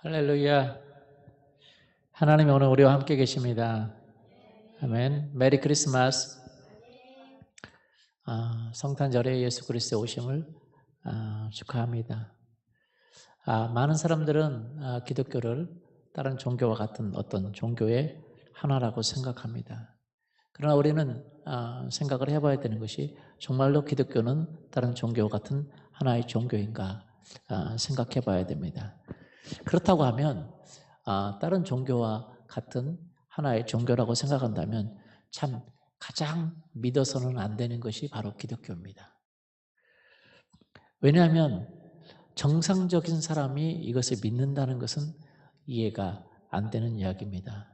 할렐루야. 하나님이 오늘 우리와 함께 계십니다. 아멘. 메리 크리스마스. 성탄절에 예수 그리스도의 오심을 축하합니다. 많은 사람들은 기독교를 다른 종교와 같은 어떤 종교의 하나라고 생각합니다. 그러나 우리는 생각을 해봐야 되는 것이 정말로 기독교는 다른 종교와 같은 하나의 종교인가 생각해봐야 됩니다. 그렇다고 하면 다른 종교와 같은 하나의 종교라고 생각한다면 참 가장 믿어서는 안 되는 것이 바로 기독교입니다. 왜냐하면 정상적인 사람이 이것을 믿는다는 것은 이해가 안 되는 이야기입니다.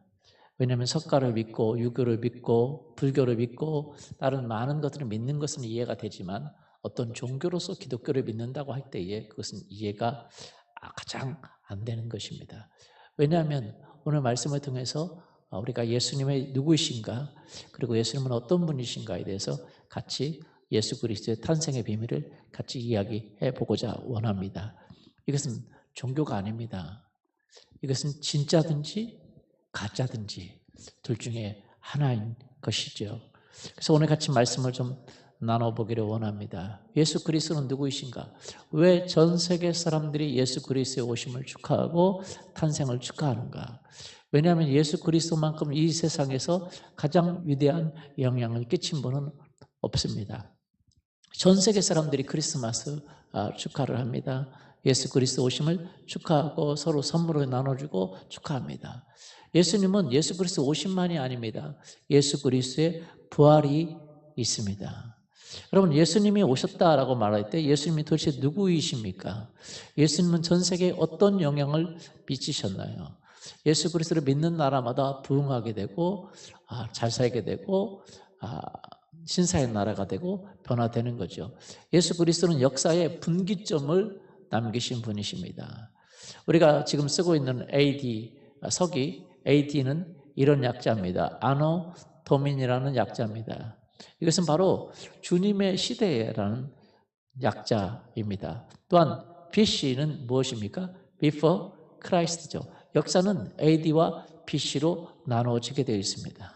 왜냐하면 석가를 믿고 유교를 믿고 불교를 믿고 다른 많은 것들을 믿는 것은 이해가 되지만 어떤 종교로서 기독교를 믿는다고 할 때에 그것은 이해가 가장 안 되는 것입니다. 왜냐하면 오늘 말씀을 통해서 우리가 예수님의 누구이신가 그리고 예수님은 어떤 분이신가에 대해서 같이 예수 그리스도의 탄생의 비밀을 같이 이야기해 보고자 원합니다. 이것은 종교가 아닙니다. 이것은 진짜든지 가짜든지 둘 중에 하나인 것이죠. 그래서 오늘 같이 말씀을 좀 나눠보기를 원합니다. 예수 그리스도는 누구이신가? 왜 전 세계 사람들이 예수 그리스도의 오심을 축하하고 탄생을 축하하는가? 왜냐하면 예수 그리스도만큼 이 세상에서 가장 위대한 영향을 끼친 분은 없습니다. 전 세계 사람들이 크리스마스 축하를 합니다. 예수 그리스도 오심을 축하하고 서로 선물을 나눠주고 축하합니다. 예수님은 예수 그리스도 오심만이 아닙니다. 예수 그리스도의 부활이 있습니다. 여러분 예수님이 오셨다라고 말할 때 예수님이 도대체 누구이십니까? 예수님은 전 세계에 어떤 영향을 미치셨나요? 예수 그리스도를 믿는 나라마다 부흥하게 되고 잘 살게 되고 신사의 나라가 되고 변화되는 거죠. 예수 그리스도는 역사의 분기점을 남기신 분이십니다. 우리가 지금 쓰고 있는 AD 서기 AD는 이런 약자입니다. 아노 도민이라는 약자입니다. 이것은 바로 주님의 시대라는 약자입니다. 또한 BC는 무엇입니까? Before Christ죠. 역사는 AD와 BC로 나누어지게 되어 있습니다.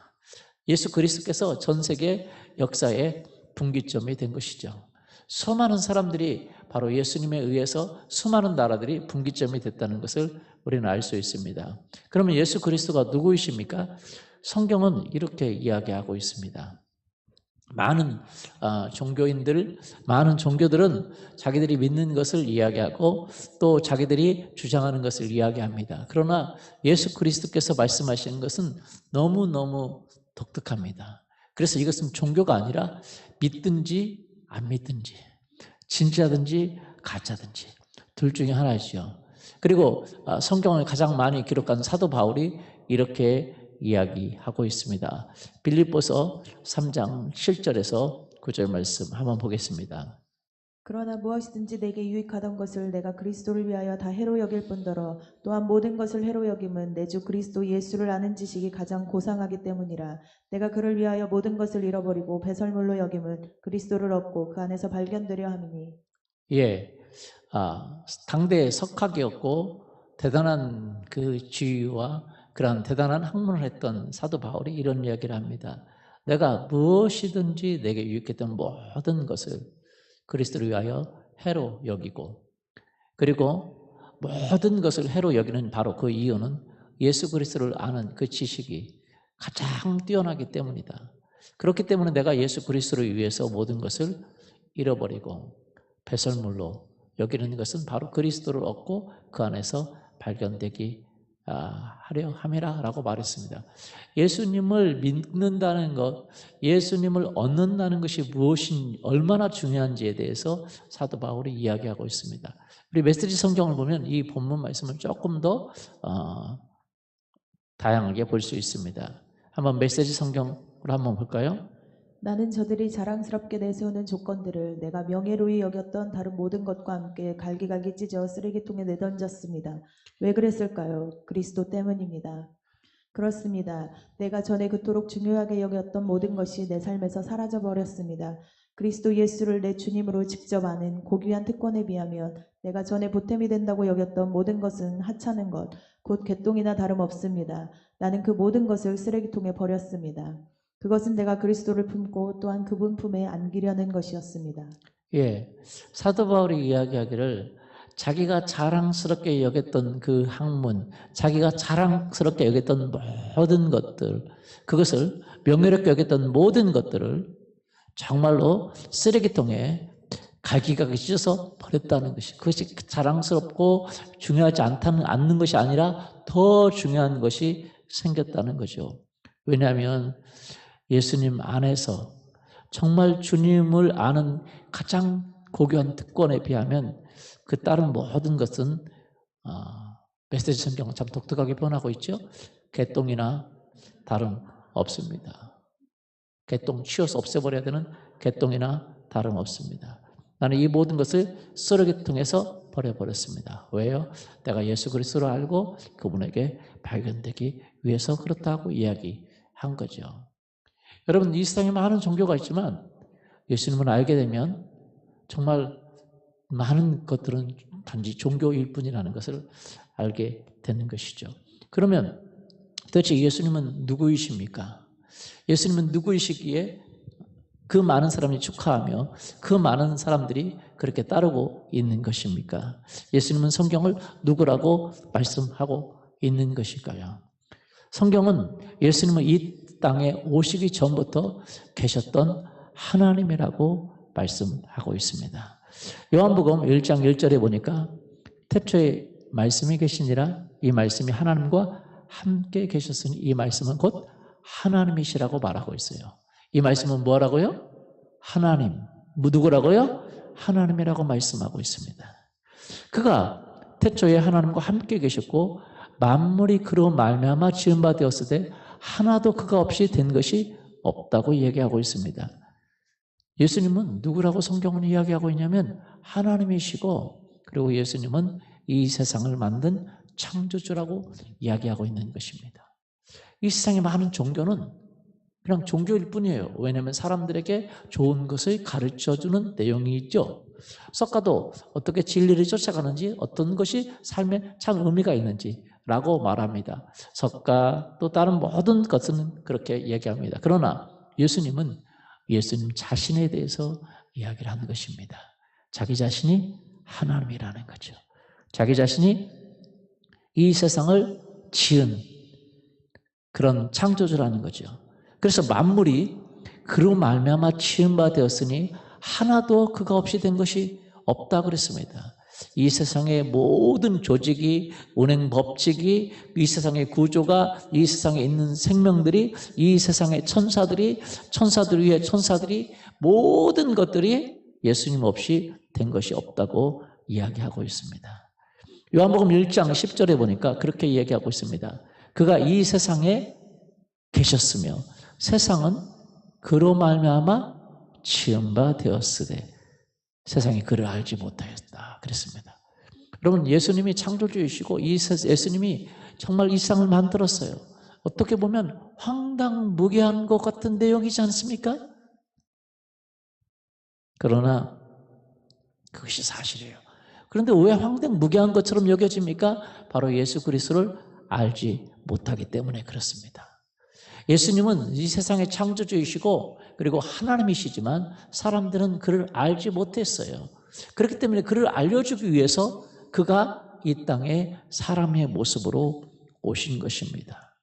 예수 그리스도께서 전 세계 역사의 분기점이 된 것이죠. 수많은 사람들이 바로 예수님에 의해서 수많은 나라들이 분기점이 됐다는 것을 우리는 알 수 있습니다. 그러면 예수 그리스도가 누구이십니까? 성경은 이렇게 이야기하고 있습니다. 많은 종교인들, 많은 종교들은 자기들이 믿는 것을 이야기하고 또 자기들이 주장하는 것을 이야기합니다. 그러나 예수 그리스도께서 말씀하시는 것은 너무너무 독특합니다. 그래서 이것은 종교가 아니라 믿든지 안 믿든지 진짜든지 가짜든지 둘 중에 하나이죠. 그리고 성경을 가장 많이 기록한 사도 바울이 이렇게 이야기하고 있습니다. 빌립보서 3장 7절에서 9절 말씀 한번 보겠습니다. 그러나 무엇이든지 내게 유익하던 것을 내가 그리스도를 위하여 다 해로 여길 뿐더러 또한 모든 것을 해로 여김은 내 주 그리스도 예수를 아는 지식이 가장 고상하기 때문이라. 내가 그를 위하여 모든 것을 잃어버리고 배설물로 여김은 그리스도를 얻고 그 안에서 발견되려 함이니. 예, 당대의 석학이었고 대단한 그 지위와 그런 대단한 학문을 했던 사도 바울이 이런 이야기를 합니다. 내가 무엇이든지 내게 유익했던 모든 것을 그리스도를 위하여 해로 여기고 그리고 모든 것을 해로 여기는 바로 그 이유는 예수 그리스도를 아는 그 지식이 가장 뛰어나기 때문이다. 그렇기 때문에 내가 예수 그리스도를 위해서 모든 것을 잃어버리고 배설물로 여기는 것은 바로 그리스도를 얻고 그 안에서 발견되기 하려 함이라고 말했습니다. 예수님을 믿는다는 것, 예수님을 얻는다는 것이 무엇인 얼마나 중요한지에 대해서 사도 바울이 이야기하고 있습니다. 우리 메시지 성경을 보면 이 본문 말씀을 조금 더 다양하게 볼 수 있습니다. 한번 메시지 성경으로 한번 볼까요? 나는 저들이 자랑스럽게 내세우는 조건들을 내가 명예로이 여겼던 다른 모든 것과 함께 갈기갈기 찢어 쓰레기통에 내던졌습니다. 왜 그랬을까요? 그리스도 때문입니다. 그렇습니다. 내가 전에 그토록 중요하게 여겼던 모든 것이 내 삶에서 사라져 버렸습니다. 그리스도 예수를 내 주님으로 직접 아는 고귀한 특권에 비하면 내가 전에 보탬이 된다고 여겼던 모든 것은 하찮은 것, 곧 개똥이나 다름없습니다. 나는 그 모든 것을 쓰레기통에 버렸습니다. 그것은 내가 그리스도를 품고 또한 그분 품에 안기려는 것이었습니다. 예, 사도 바울이 이야기하기를 자기가 자랑스럽게 여겼던 그 학문, 자기가 자랑스럽게 여겼던 모든 것들, 그것을 명예롭게 여겼던 모든 것들을 정말로 쓰레기통에 갈기갈기 찢어서 버렸다는 것이, 그것이 자랑스럽고 중요하지 않는 것이 아니라 더 중요한 것이 생겼다는 거죠. 왜냐하면 예수님 안에서 정말 주님을 아는 가장 고귀한 특권에 비하면 그 다른 모든 것은 메시지 성경은 참 독특하게 표현하고 있죠. 개똥이나 다름없습니다. 개똥 치워서 없애버려야 되는 개똥이나 다름없습니다. 나는 이 모든 것을 쓰레기통에서 버려버렸습니다. 왜요? 내가 예수 그리스도를 알고 그분에게 발견되기 위해서 그렇다고 이야기한 거죠. 여러분, 이 세상에 많은 종교가 있지만 예수님을 알게 되면 정말 많은 것들은 단지 종교일 뿐이라는 것을 알게 되는 것이죠. 그러면 도대체 예수님은 누구이십니까? 예수님은 누구이시기에 그 많은 사람이 축하하며 그 많은 사람들이 그렇게 따르고 있는 것입니까? 예수님은 성경을 누구라고 말씀하고 있는 것일까요? 성경은 예수님은 이 땅에 오시기 전부터 계셨던 하나님이라고 말씀하고 있습니다. 요한복음 1장 1절에 보니까 태초에 말씀이 계시니라, 이 말씀이 하나님과 함께 계셨으니 이 말씀은 곧 하나님이시라고 말하고 있어요. 이 말씀은 뭐라고요? 하나님. 누구라고요? 하나님이라고 말씀하고 있습니다. 그가 태초에 하나님과 함께 계셨고 만물이 그로 말미암아 지은 바 되었을 때 하나도 그가 없이 된 것이 없다고 얘기하고 있습니다. 예수님은 누구라고 성경은 이야기하고 있냐면 하나님이시고, 그리고 예수님은 이 세상을 만든 창조주라고 이야기하고 있는 것입니다. 이 세상에 많은 종교는 그냥 종교일 뿐이에요. 왜냐하면 사람들에게 좋은 것을 가르쳐주는 내용이 있죠. 석가도 어떻게 진리를 쫓아가는지, 어떤 것이 삶에 참 의미가 있는지 라고 말합니다. 석가 또 다른 모든 것은 그렇게 얘기합니다. 그러나 예수님은 예수님 자신에 대해서 이야기를 하는 것입니다. 자기 자신이 하나님이라는 거죠. 자기 자신이 이 세상을 지은 그런 창조주라는 거죠. 그래서 만물이 그로 말미암아 지은 바 되었으니 하나도 그가 없이 된 것이 없다 그랬습니다. 이 세상의 모든 조직이, 운행 법칙이, 이 세상의 구조가, 이 세상에 있는 생명들이, 이 세상의 천사들 위에 천사들이, 모든 것들이 예수님 없이 된 것이 없다고 이야기하고 있습니다. 요한복음 1장 10절에 보니까 그렇게 이야기하고 있습니다. 그가 이 세상에 계셨으며 세상은 그로 말미암아 지은 바 되었으되 세상이 그를 알지 못하였다 그랬습니다. 여러분, 예수님이 창조주이시고 예수님이 정말 이 세상을 만들었어요. 어떻게 보면 황당무계한 것 같은 내용이지 않습니까? 그러나 그것이 사실이에요. 그런데 왜 황당무계한 것처럼 여겨집니까? 바로 예수 그리스도를 알지 못하기 때문에 그렇습니다. 예수님은 이 세상의 창조주이시고 그리고 하나님이시지만 사람들은 그를 알지 못했어요. 그렇기 때문에 그를 알려주기 위해서 그가 이 땅에 사람의 모습으로 오신 것입니다.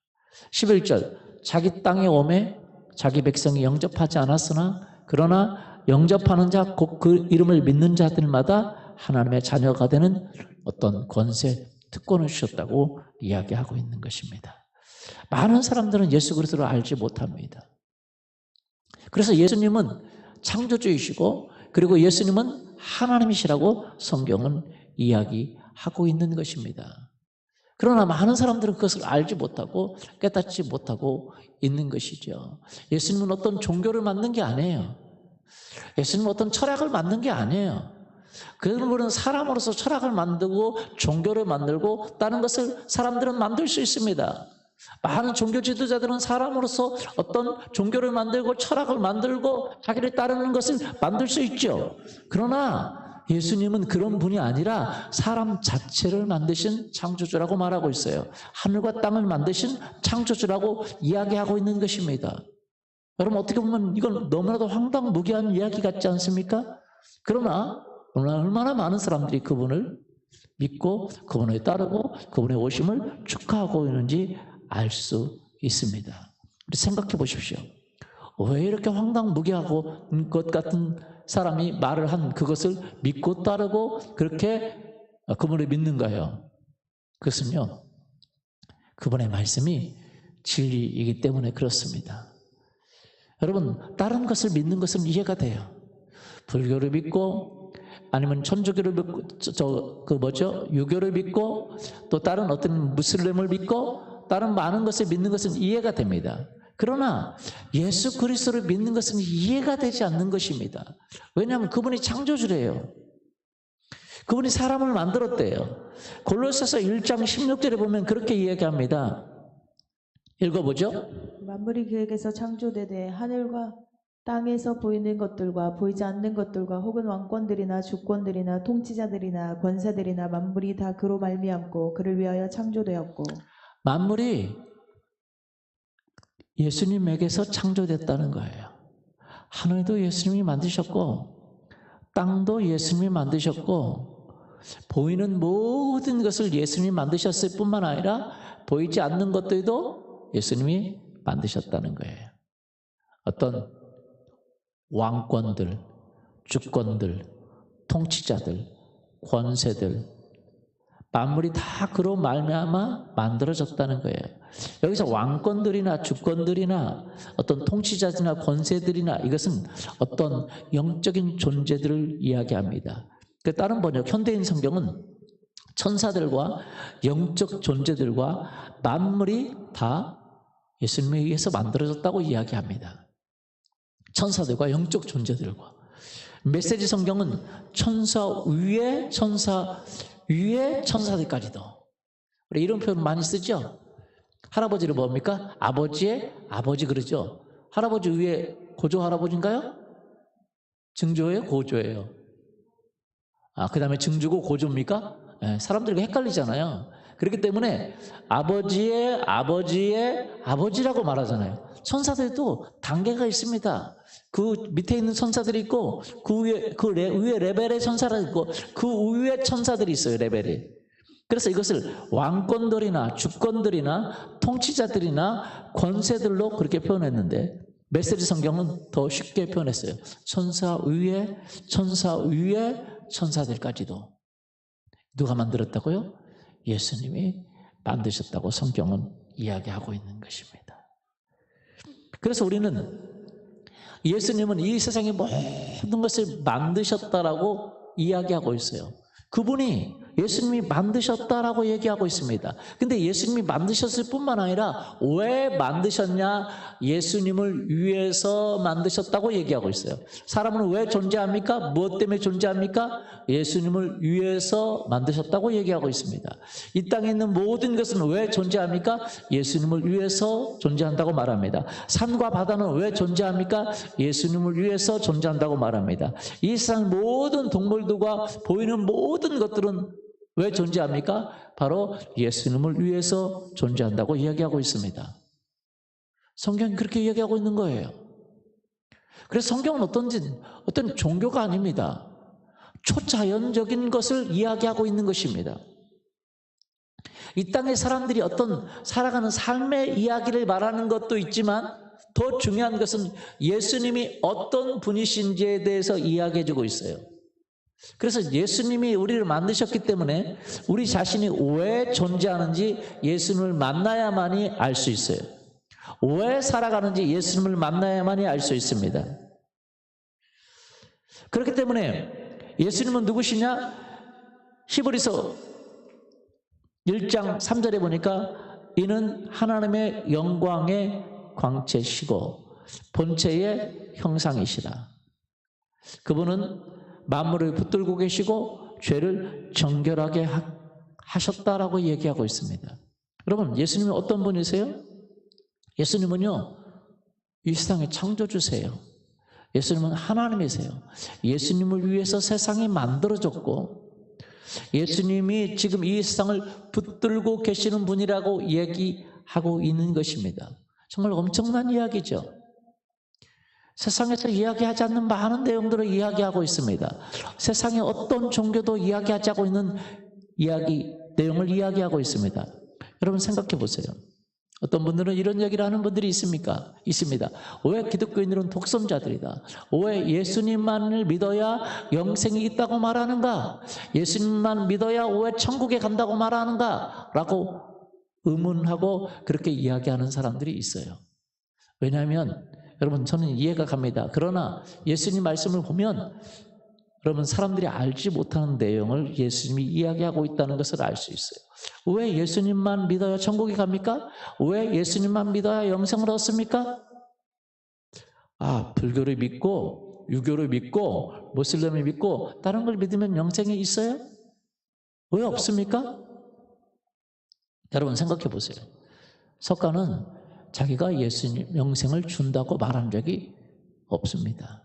11절, 자기 땅에 오매 자기 백성이 영접하지 않았으나 그러나 영접하는 자, 곧 그 이름을 믿는 자들마다 하나님의 자녀가 되는 어떤 권세, 특권을 주셨다고 이야기하고 있는 것입니다. 많은 사람들은 예수 그리스도를 알지 못합니다. 그래서 예수님은 창조주이시고 그리고 예수님은 하나님이시라고 성경은 이야기하고 있는 것입니다. 그러나 많은 사람들은 그것을 알지 못하고 깨닫지 못하고 있는 것이죠. 예수님은 어떤 종교를 만든 게 아니에요. 예수님은 어떤 철학을 만든 게 아니에요. 그분은 사람으로서 철학을 만들고 종교를 만들고 다른 것을 사람들은 만들 수 있습니다. 많은 종교 지도자들은 사람으로서 어떤 종교를 만들고 철학을 만들고 자기를 따르는 것을 만들 수 있죠. 그러나 예수님은 그런 분이 아니라 사람 자체를 만드신 창조주라고 말하고 있어요. 하늘과 땅을 만드신 창조주라고 이야기하고 있는 것입니다. 여러분, 어떻게 보면 이건 너무나도 황당무계한 이야기 같지 않습니까? 그러나 얼마나 많은 사람들이 그분을 믿고 그분을 따르고 그분의 오심을 축하하고 있는지 알 수 있습니다. 생각해 보십시오. 왜 이렇게 황당무계하고 것 같은 사람이 말을 한 그것을 믿고 따르고 그렇게 그분을 믿는가요? 그것은요, 그분의 말씀이 진리이기 때문에 그렇습니다. 여러분, 다른 것을 믿는 것은 이해가 돼요. 불교를 믿고 아니면 천주교를 믿고 유교를 믿고 또 다른 어떤 무슬림을 믿고 다른 많은 것을 믿는 것은 이해가 됩니다. 그러나 예수 그리스도를 믿는 것은 이해가 되지 않는 것입니다. 왜냐하면 그분이 창조주래요. 그분이 사람을 만들었대요. 골로새서 1장 16절에 보면 그렇게 이야기합니다. 읽어보죠. 만물이 그에게서 창조되되 하늘과 땅에서 보이는 것들과 보이지 않는 것들과 혹은 왕권들이나 주권들이나 통치자들이나 권세들이나 만물이 다 그로 말미암고 그를 위하여 창조되었고. 만물이 예수님에게서 창조됐다는 거예요. 하늘도 예수님이 만드셨고 땅도 예수님이 만드셨고 보이는 모든 것을 예수님이 만드셨을 뿐만 아니라 보이지 않는 것들도 예수님이 만드셨다는 거예요. 어떤 왕권들, 주권들, 통치자들, 권세들, 만물이 다 그로 말미암아 만들어졌다는 거예요. 여기서 왕권들이나 주권들이나 어떤 통치자들이나 권세들이나 이것은 어떤 영적인 존재들을 이야기합니다. 다른 번역 현대인 성경은 천사들과 영적 존재들과 만물이 다 예수님에 의해서 만들어졌다고 이야기합니다. 천사들과 영적 존재들과. 메시지 성경은 천사 위에 천사들까지도. 우리 이런 표현 많이 쓰죠. 할아버지를 뭡니까? 아버지의 아버지 그러죠. 할아버지 위에 고조 할아버지인가요? 증조예요? 고조예요? 그 다음에 증조고 고조입니까? 네, 사람들이 헷갈리잖아요. 그렇기 때문에 아버지의 아버지라고 말하잖아요. 천사들도 단계가 있습니다. 그 밑에 있는 천사들이 있고 그 위에 레벨의 천사들이 있고 그 위에 천사들이 있어요. 레벨이. 그래서 이것을 왕권들이나 주권들이나 통치자들이나 권세들로 그렇게 표현했는데 메시지 성경은 더 쉽게 표현했어요. 천사 위에 천사들까지도. 누가 만들었다고요? 예수님이 만드셨다고 성경은 이야기하고 있는 것입니다. 그래서 우리는 예수님은 이 세상의 모든 것을 만드셨다라고 이야기하고 있어요. 그분이 예수님이 만드셨다라고 얘기하고 있습니다. 근데 예수님이 만드셨을 뿐만 아니라 왜 만드셨냐? 예수님을 위해서 만드셨다고 얘기하고 있어요. 사람은 왜 존재합니까? 무엇 때문에 존재합니까? 예수님을 위해서 만드셨다고 얘기하고 있습니다. 이 땅에 있는 모든 것은 왜 존재합니까? 예수님을 위해서 존재한다고 말합니다. 산과 바다는 왜 존재합니까? 예수님을 위해서 존재한다고 말합니다. 이 세상 모든 동물들과 보이는 모든 것들은 왜 존재합니까? 바로 예수님을 위해서 존재한다고 이야기하고 있습니다. 성경이 그렇게 이야기하고 있는 거예요. 그래서 성경은 어떤 종교가 아닙니다. 초자연적인 것을 이야기하고 있는 것입니다. 이 땅의 사람들이 어떤 살아가는 삶의 이야기를 말하는 것도 있지만 더 중요한 것은 예수님이 어떤 분이신지에 대해서 이야기해주고 있어요. 그래서 예수님이 우리를 만드셨기 때문에 우리 자신이 왜 존재하는지 예수님을 만나야만이 알 수 있어요. 왜 살아가는지 예수님을 만나야만이 알 수 있습니다. 그렇기 때문에 예수님은 누구시냐? 히브리서 1장 3절에 보니까 이는 하나님의 영광의 광채시고 본체의 형상이시라. 그분은 만물을 붙들고 계시고 죄를 정결하게 하셨다라고 얘기하고 있습니다. 여러분, 예수님이 어떤 분이세요? 예수님은요, 이 세상의 창조주세요. 예수님은 하나님이세요. 예수님을 위해서 세상이 만들어졌고, 예수님이 지금 이 세상을 붙들고 계시는 분이라고 얘기하고 있는 것입니다. 정말 엄청난 이야기죠. 세상에서 이야기하지 않는 많은 내용들을 이야기하고 있습니다. 세상의 어떤 종교도 이야기하지 않고 있는 내용을 이야기하고 있습니다. 여러분 생각해 보세요. 어떤 분들은 이런 얘기를 하는 분들이 있습니다. 왜 기독교인들은 독선자들이다. 왜 예수님만을 믿어야 영생이 있다고 말하는가? 예수님만 믿어야 왜 천국에 간다고 말하는가? 라고 의문하고 그렇게 이야기하는 사람들이 있어요. 왜냐하면 여러분 저는 이해가 갑니다. 그러나 예수님 말씀을 보면 여러분 사람들이 알지 못하는 내용을 예수님이 이야기하고 있다는 것을 알 수 있어요. 왜 예수님만 믿어야 천국에 갑니까? 왜 예수님만 믿어야 영생을 얻습니까? 불교를 믿고 유교를 믿고 모슬림을 믿고 다른 걸 믿으면 영생이 있어요? 왜 없습니까? 여러분 생각해 보세요. 석가는 자기가 예수님 영생을 준다고 말한 적이 없습니다.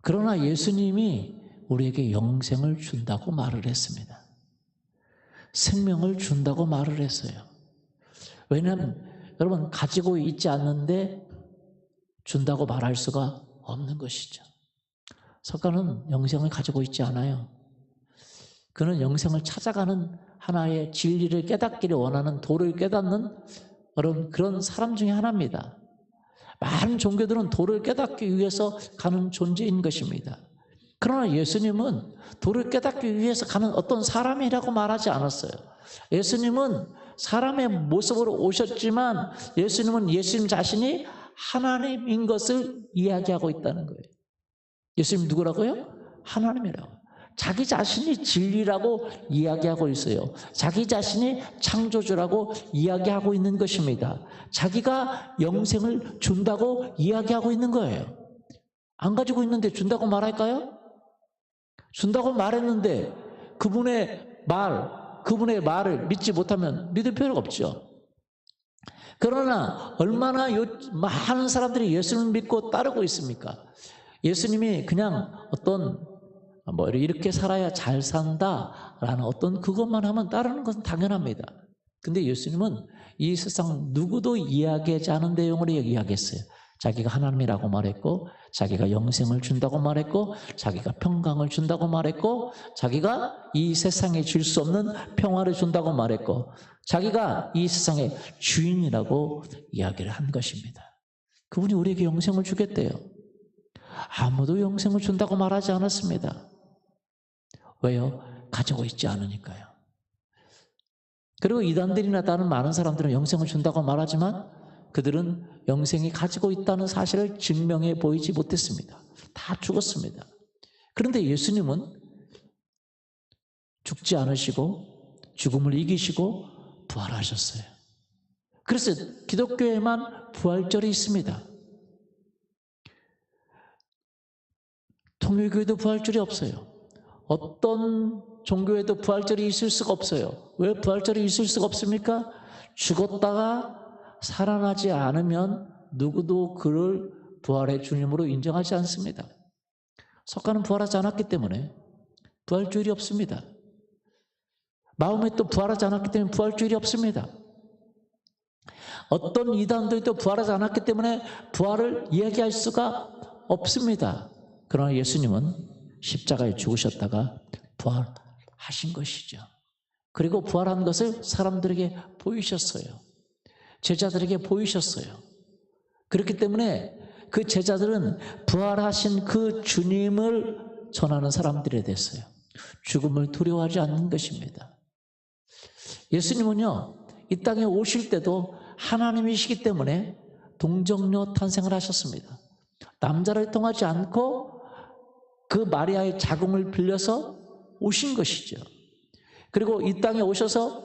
그러나 예수님이 우리에게 영생을 준다고 말을 했습니다. 생명을 준다고 말을 했어요. 왜냐하면 여러분 가지고 있지 않는데 준다고 말할 수가 없는 것이죠. 석가는 영생을 가지고 있지 않아요. 그는 영생을 찾아가는 하나의 진리를 깨닫기를 원하는 도를 깨닫는 그런 사람 중에 하나입니다. 많은 종교들은 도를 깨닫기 위해서 가는 존재인 것입니다. 그러나 예수님은 도를 깨닫기 위해서 가는 어떤 사람이라고 말하지 않았어요. 예수님은 사람의 모습으로 오셨지만 예수님은 예수님 자신이 하나님인 것을 이야기하고 있다는 거예요. 예수님 누구라고요? 하나님이라고. 자기 자신이 진리라고 이야기하고 있어요. 자기 자신이 창조주라고 이야기하고 있는 것입니다. 자기가 영생을 준다고 이야기하고 있는 거예요. 안 가지고 있는데 준다고 말할까요? 준다고 말했는데 그분의 말을 믿지 못하면 믿을 필요가 없죠. 그러나 얼마나 많은 사람들이 예수님을 믿고 따르고 있습니까? 예수님이 그냥 이렇게 살아야 잘 산다라는 어떤 그것만 하면 따르는 것은 당연합니다. 근데 예수님은 이 세상 누구도 이야기하지 않은 내용으로 이야기했어요. 자기가 하나님이라고 말했고, 자기가 영생을 준다고 말했고, 자기가 평강을 준다고 말했고, 자기가 이 세상에 줄 수 없는 평화를 준다고 말했고, 자기가 이 세상의 주인이라고 이야기를 한 것입니다. 그분이 우리에게 영생을 주겠대요. 아무도 영생을 준다고 말하지 않았습니다. 왜요? 가지고 있지 않으니까요. 그리고 이단들이나 다른 많은 사람들은 영생을 준다고 말하지만 그들은 영생이 가지고 있다는 사실을 증명해 보이지 못했습니다. 다 죽었습니다. 그런데 예수님은 죽지 않으시고 죽음을 이기시고 부활하셨어요. 그래서 기독교에만 부활절이 있습니다. 통일교회도 부활절이 없어요. 어떤 종교에도 부활절이 있을 수가 없어요. 왜 부활절이 있을 수가 없습니까? 죽었다가 살아나지 않으면 누구도 그를 부활의 주님으로 인정하지 않습니다. 석가는 부활하지 않았기 때문에 부활주일이 없습니다. 마음에 또 부활하지 않았기 때문에 부활주일이 없습니다. 어떤 이단들도 부활하지 않았기 때문에 부활을 이야기할 수가 없습니다. 그러나 예수님은 십자가에 죽으셨다가 부활하신 것이죠. 그리고 부활한 것을 사람들에게 보이셨어요. 제자들에게 보이셨어요. 그렇기 때문에 그 제자들은 부활하신 그 주님을 전하는 사람들이 됐어요. 죽음을 두려워하지 않는 것입니다. 예수님은요, 이 땅에 오실 때도 하나님이시기 때문에 동정녀 탄생을 하셨습니다. 남자를 통하지 않고 그 마리아의 자궁을 빌려서 오신 것이죠. 그리고 이 땅에 오셔서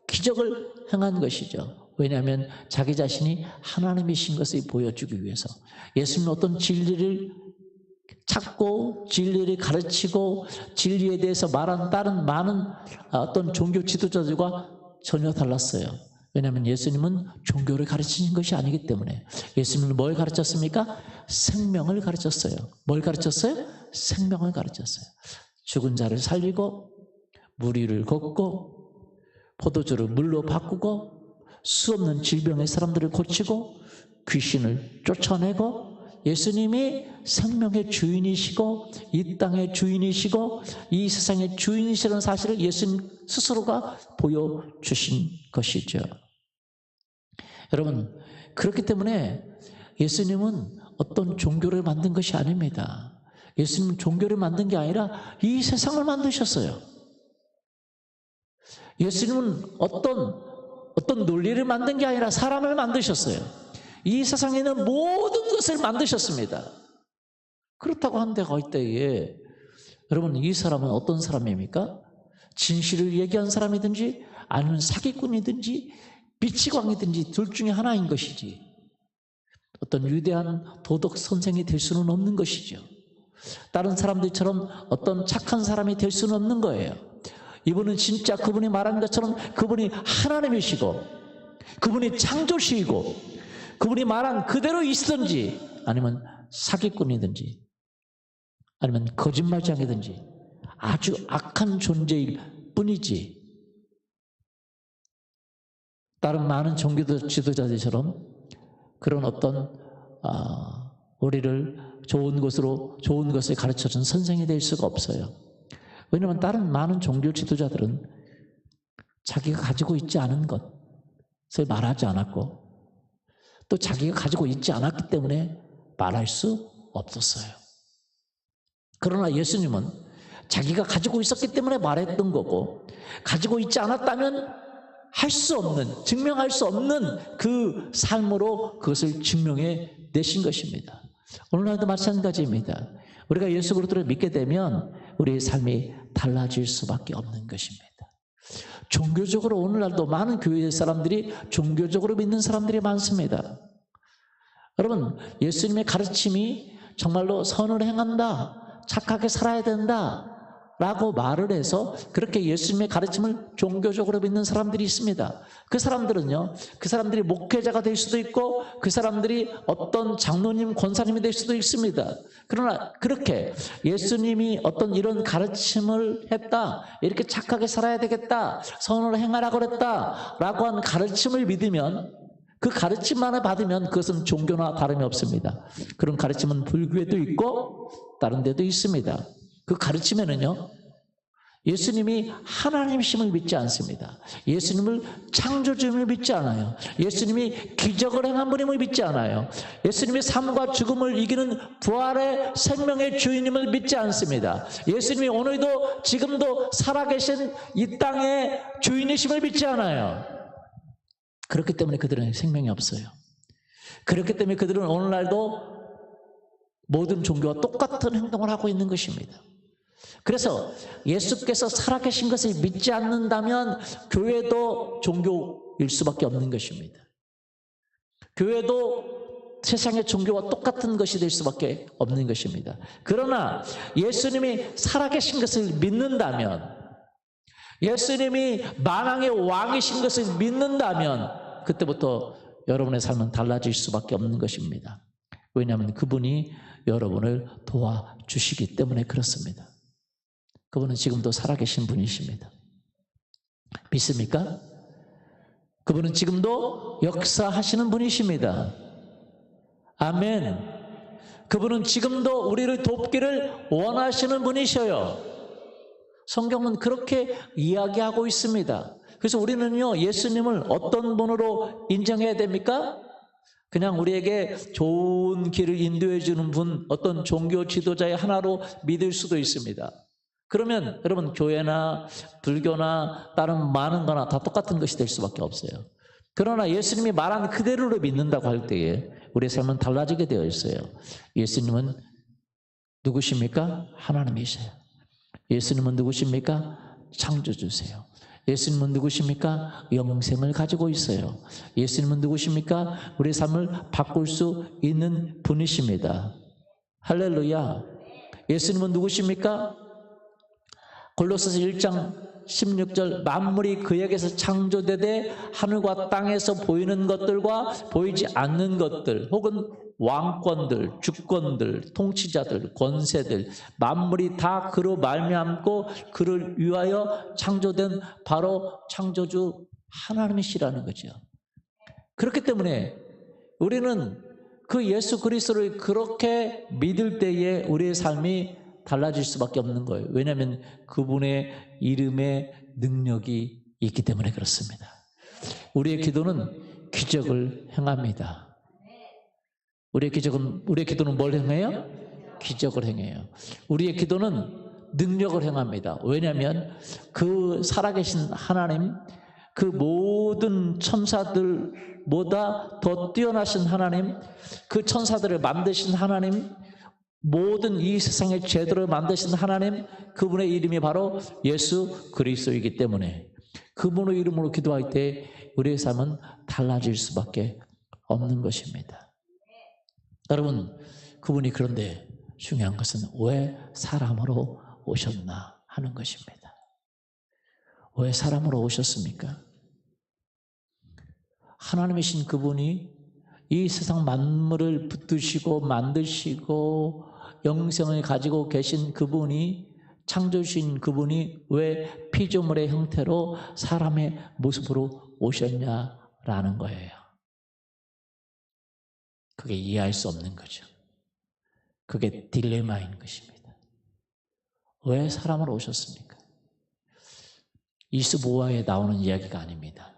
기적을 행한 것이죠. 왜냐하면 자기 자신이 하나님이신 것을 보여주기 위해서, 예수님은 어떤 진리를 찾고 진리를 가르치고 진리에 대해서 말한 다른 많은 어떤 종교 지도자들과 전혀 달랐어요. 왜냐하면 예수님은 종교를 가르치신 것이 아니기 때문에. 예수님은 뭘 가르쳤습니까? 생명을 가르쳤어요. 뭘 가르쳤어요? 생명을 가르쳤어요. 죽은 자를 살리고 물 위를 걷고 포도주를 물로 바꾸고 수없는 질병의 사람들을 고치고 귀신을 쫓아내고, 예수님이 생명의 주인이시고 이 땅의 주인이시고 이 세상의 주인이시라는 사실을 예수님 스스로가 보여주신 것이죠. 여러분, 그렇기 때문에 예수님은 어떤 종교를 만든 것이 아닙니다. 예수님은 종교를 만든 게 아니라 이 세상을 만드셨어요. 예수님은 어떤 논리를 만든 게 아니라 사람을 만드셨어요. 이 세상에 있는 모든 것을 만드셨습니다. 그렇다고 한데 갈 때에 여러분, 이 사람은 어떤 사람입니까? 진실을 얘기한 사람이든지 아니면 사기꾼이든지 미치광이든지 둘 중에 하나인 것이지, 어떤 위대한 도덕 선생이 될 수는 없는 것이죠. 다른 사람들처럼 어떤 착한 사람이 될 수는 없는 거예요. 이분은 진짜 그분이 말한 것처럼 그분이 하나님이시고 그분이 창조주이고 그분이 말한 그대로 있든지 아니면 사기꾼이든지 아니면 거짓말장이든지 아주 악한 존재일 뿐이지, 다른 많은 종교 지도자들처럼 그런 어떤 우리를 좋은 것을 가르쳐준 선생이 될 수가 없어요. 왜냐하면 다른 많은 종교 지도자들은 자기가 가지고 있지 않은 것을 말하지 않았고 또 자기가 가지고 있지 않았기 때문에 말할 수 없었어요. 그러나 예수님은 자기가 가지고 있었기 때문에 말했던 거고, 가지고 있지 않았다면 할 수 없는, 증명할 수 없는 그 삶으로 그것을 증명해 내신 것입니다. 오늘날도 마찬가지입니다. 우리가 예수 그리스도를 믿게 되면 우리의 삶이 달라질 수밖에 없는 것입니다. 종교적으로 오늘날도 많은 교회 사람들이 종교적으로 믿는 사람들이 많습니다. 여러분, 예수님의 가르침이 정말로 선을 행한다, 착하게 살아야 된다 라고 말을 해서 그렇게 예수님의 가르침을 종교적으로 믿는 사람들이 있습니다. 그 사람들은요, 그 사람들이 목회자가 될 수도 있고 그 사람들이 어떤 장로님, 권사님이 될 수도 있습니다. 그러나 그렇게 예수님이 어떤 이런 가르침을 했다, 이렇게 착하게 살아야 되겠다, 선을 행하라고 그랬다 라고 한 가르침을 믿으면, 그 가르침만을 받으면 그것은 종교나 다름이 없습니다. 그런 가르침은 불교에도 있고 다른 데도 있습니다. 그 가르침에는요, 예수님이 하나님이심을 믿지 않습니다. 예수님을 창조주임을 믿지 않아요. 예수님이 기적을 행한 분임을 믿지 않아요. 예수님이 삶과 죽음을 이기는 부활의 생명의 주인임을 믿지 않습니다. 예수님이 오늘도 지금도 살아계신 이 땅의 주인이심을 믿지 않아요. 그렇기 때문에 그들은 생명이 없어요. 그렇기 때문에 그들은 오늘날도 모든 종교와 똑같은 행동을 하고 있는 것입니다. 그래서 예수께서 살아계신 것을 믿지 않는다면 교회도 종교일 수밖에 없는 것입니다. 교회도 세상의 종교와 똑같은 것이 될 수밖에 없는 것입니다. 그러나 예수님이 살아계신 것을 믿는다면, 예수님이 만왕의 왕이신 것을 믿는다면 그때부터 여러분의 삶은 달라질 수밖에 없는 것입니다. 왜냐하면 그분이 여러분을 도와주시기 때문에 그렇습니다. 그분은 지금도 살아계신 분이십니다. 믿습니까? 그분은 지금도 역사하시는 분이십니다. 아멘. 그분은 지금도 우리를 돕기를 원하시는 분이셔요. 성경은 그렇게 이야기하고 있습니다. 그래서 우리는요, 예수님을 어떤 분으로 인정해야 됩니까? 그냥 우리에게 좋은 길을 인도해 주는 분, 어떤 종교 지도자의 하나로 믿을 수도 있습니다. 그러면 여러분, 교회나 불교나 다른 많은 거나 다 똑같은 것이 될 수밖에 없어요. 그러나 예수님이 말한 그대로를 믿는다고 할 때에 우리의 삶은 달라지게 되어 있어요. 예수님은 누구십니까? 하나님이세요. 예수님은 누구십니까? 창조주세요. 예수님은 누구십니까? 영생을 가지고 있어요. 예수님은 누구십니까? 우리의 삶을 바꿀 수 있는 분이십니다. 할렐루야. 예수님은 누구십니까? 골로새서 1장 16절 만물이 그에게서 창조되되 하늘과 땅에서 보이는 것들과 보이지 않는 것들 혹은 왕권들, 주권들, 통치자들, 권세들 만물이 다 그로 말미암고 그를 위하여 창조된 바로 창조주 하나님이시라는 거죠. 그렇기 때문에 우리는 그 예수 그리스도를 그렇게 믿을 때에 우리의 삶이 달라질 수밖에 없는 거예요. 왜냐하면 그분의 이름에 능력이 있기 때문에 그렇습니다. 우리의 기도는 기적을 행합니다. 우리의 기도는 뭘 행해요? 기적을 행해요. 우리의 기도는 능력을 행합니다. 왜냐하면 그 살아계신 하나님, 그 모든 천사들보다 더 뛰어나신 하나님, 그 천사들을 만드신 하나님, 모든 이 세상의 제도를 만드신 하나님, 그분의 이름이 바로 예수 그리스도이기 때문에 그분의 이름으로 기도할 때 우리의 삶은 달라질 수밖에 없는 것입니다. 여러분, 그분이 그런데 중요한 것은 왜 사람으로 오셨나 하는 것입니다. 왜 사람으로 오셨습니까? 하나님이신 그분이 이 세상 만물을 붙드시고 만드시고 영생을 가지고 계신 그분이, 창조주신 그분이 왜 피조물의 형태로 사람의 모습으로 오셨냐라는 거예요. 그게 이해할 수 없는 거죠. 그게 딜레마인 것입니다. 왜 사람으로 오셨습니까? 이스보아에 나오는 이야기가 아닙니다.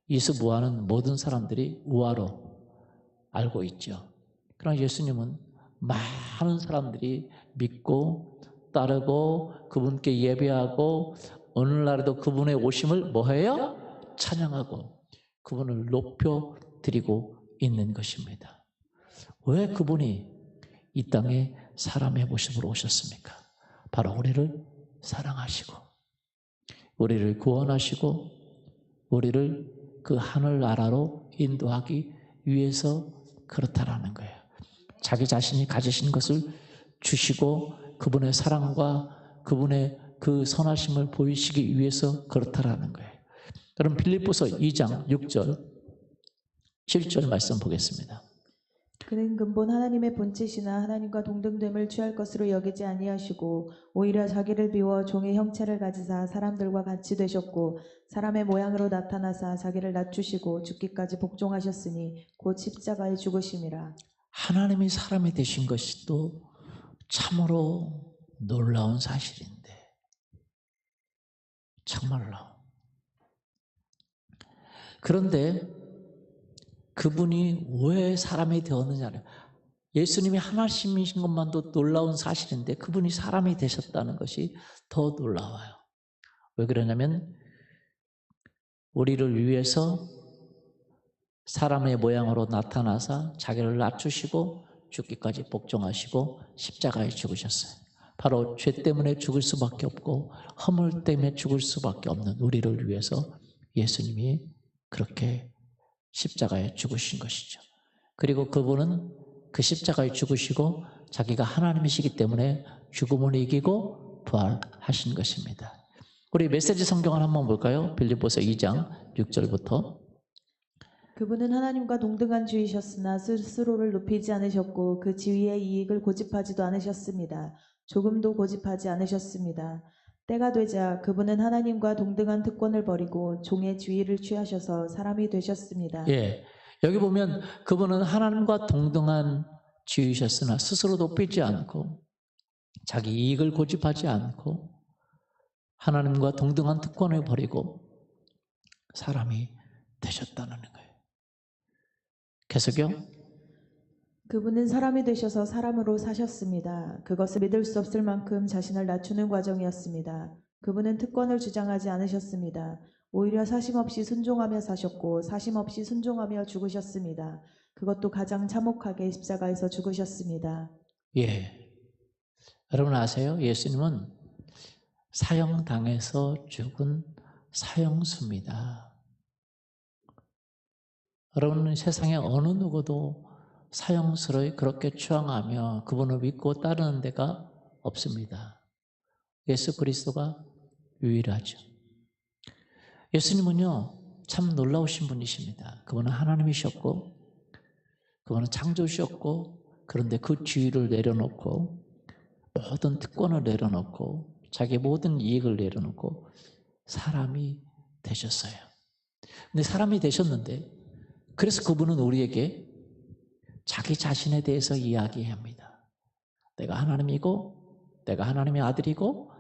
이스보아는 모든 사람들이 우화로 알고 있죠. 그러나 예수님은 많은 사람들이 믿고 따르고 그분께 예배하고 오늘날에도 그분의 오심을 뭐해요? 찬양하고 그분을 높여드리고 있는 것입니다. 왜 그분이 이 땅에 사람의 모습으로 오셨습니까? 바로 우리를 사랑하시고 우리를 구원하시고 우리를 그 하늘나라로 인도하기 위해서 그렇다라는 거예요. 자기 자신이 가지신 것을 주시고 그분의 사랑과 그분의 그 선하심을 보이시기 위해서 그렇다라는 거예요. 그럼 빌립보서 2장 6절 7절 말씀 보겠습니다. 그는 근본 하나님의 본체시나 하나님과 동등됨을 취할 것으로 여기지 아니하시고 오히려 자기를 비워 종의 형체를 가지사 사람들과 같이 되셨고 사람의 모양으로 나타나사 자기를 낮추시고 죽기까지 복종하셨으니 곧 십자가에 죽으심이라. 하나님이 사람이 되신 것이 또 참으로 놀라운 사실인데 정말로. 그런데 그분이 왜 사람이 되었느냐를, 예수님이 하나님이신 것만도 놀라운 사실인데 그분이 사람이 되셨다는 것이 더 놀라워요. 왜 그러냐면 우리를 위해서 사람의 모양으로 나타나서 자기를 낮추시고 죽기까지 복종하시고 십자가에 죽으셨어요. 바로 죄 때문에 죽을 수밖에 없고 허물 때문에 죽을 수밖에 없는 우리를 위해서 예수님이 그렇게 십자가에 죽으신 것이죠. 그리고 그분은 그 십자가에 죽으시고 자기가 하나님이시기 때문에 죽음을 이기고 부활하신 것입니다. 우리 메시지 성경을 한번 볼까요? 빌립보서 2장 6절부터. 그분은 하나님과 동등한 주이셨으나 스스로를 높이지 않으셨고 그 지위의 이익을 고집하지도 않으셨습니다. 조금도 고집하지 않으셨습니다. 때가 되자 그분은 하나님과 동등한 특권을 버리고 종의 지위를 취하셔서 사람이 되셨습니다. 예, 여기 보면 그분은 하나님과 동등한 지위셨으나 스스로 높이지 않고 자기 이익을 고집하지 않고 하나님과 동등한 특권을 버리고 사람이 되셨다는 거예요. 계속요. 그분은 사람이 되셔서 사람으로 사셨습니다. 그것을 믿을 수 없을 만큼 자신을 낮추는 과정이었습니다. 그분은 특권을 주장하지 않으셨습니다. 오히려 사심 없이 순종하며 사셨고 사심 없이 순종하며 죽으셨습니다. 그것도 가장 참혹하게 십자가에서 죽으셨습니다. 예, 여러분 아세요? 예수님은 사형당해서 죽은 사형수입니다. 여러분은 세상에 어느 누구도 사형스러이 그렇게 추앙하며 그분을 믿고 따르는 데가 없습니다. 예수 그리스도가 유일하죠. 예수님은요, 참 놀라우신 분이십니다. 그분은 하나님이셨고, 그분은 창조주셨고, 그런데 그 지위를 내려놓고, 모든 특권을 내려놓고, 자기 모든 이익을 내려놓고, 사람이 되셨어요. 근데 사람이 되셨는데, 그래서 그분은 우리에게 자기 자신에 대해서 이야기합니다. 내가 하나님이고, 내가 하나님의 아들이고,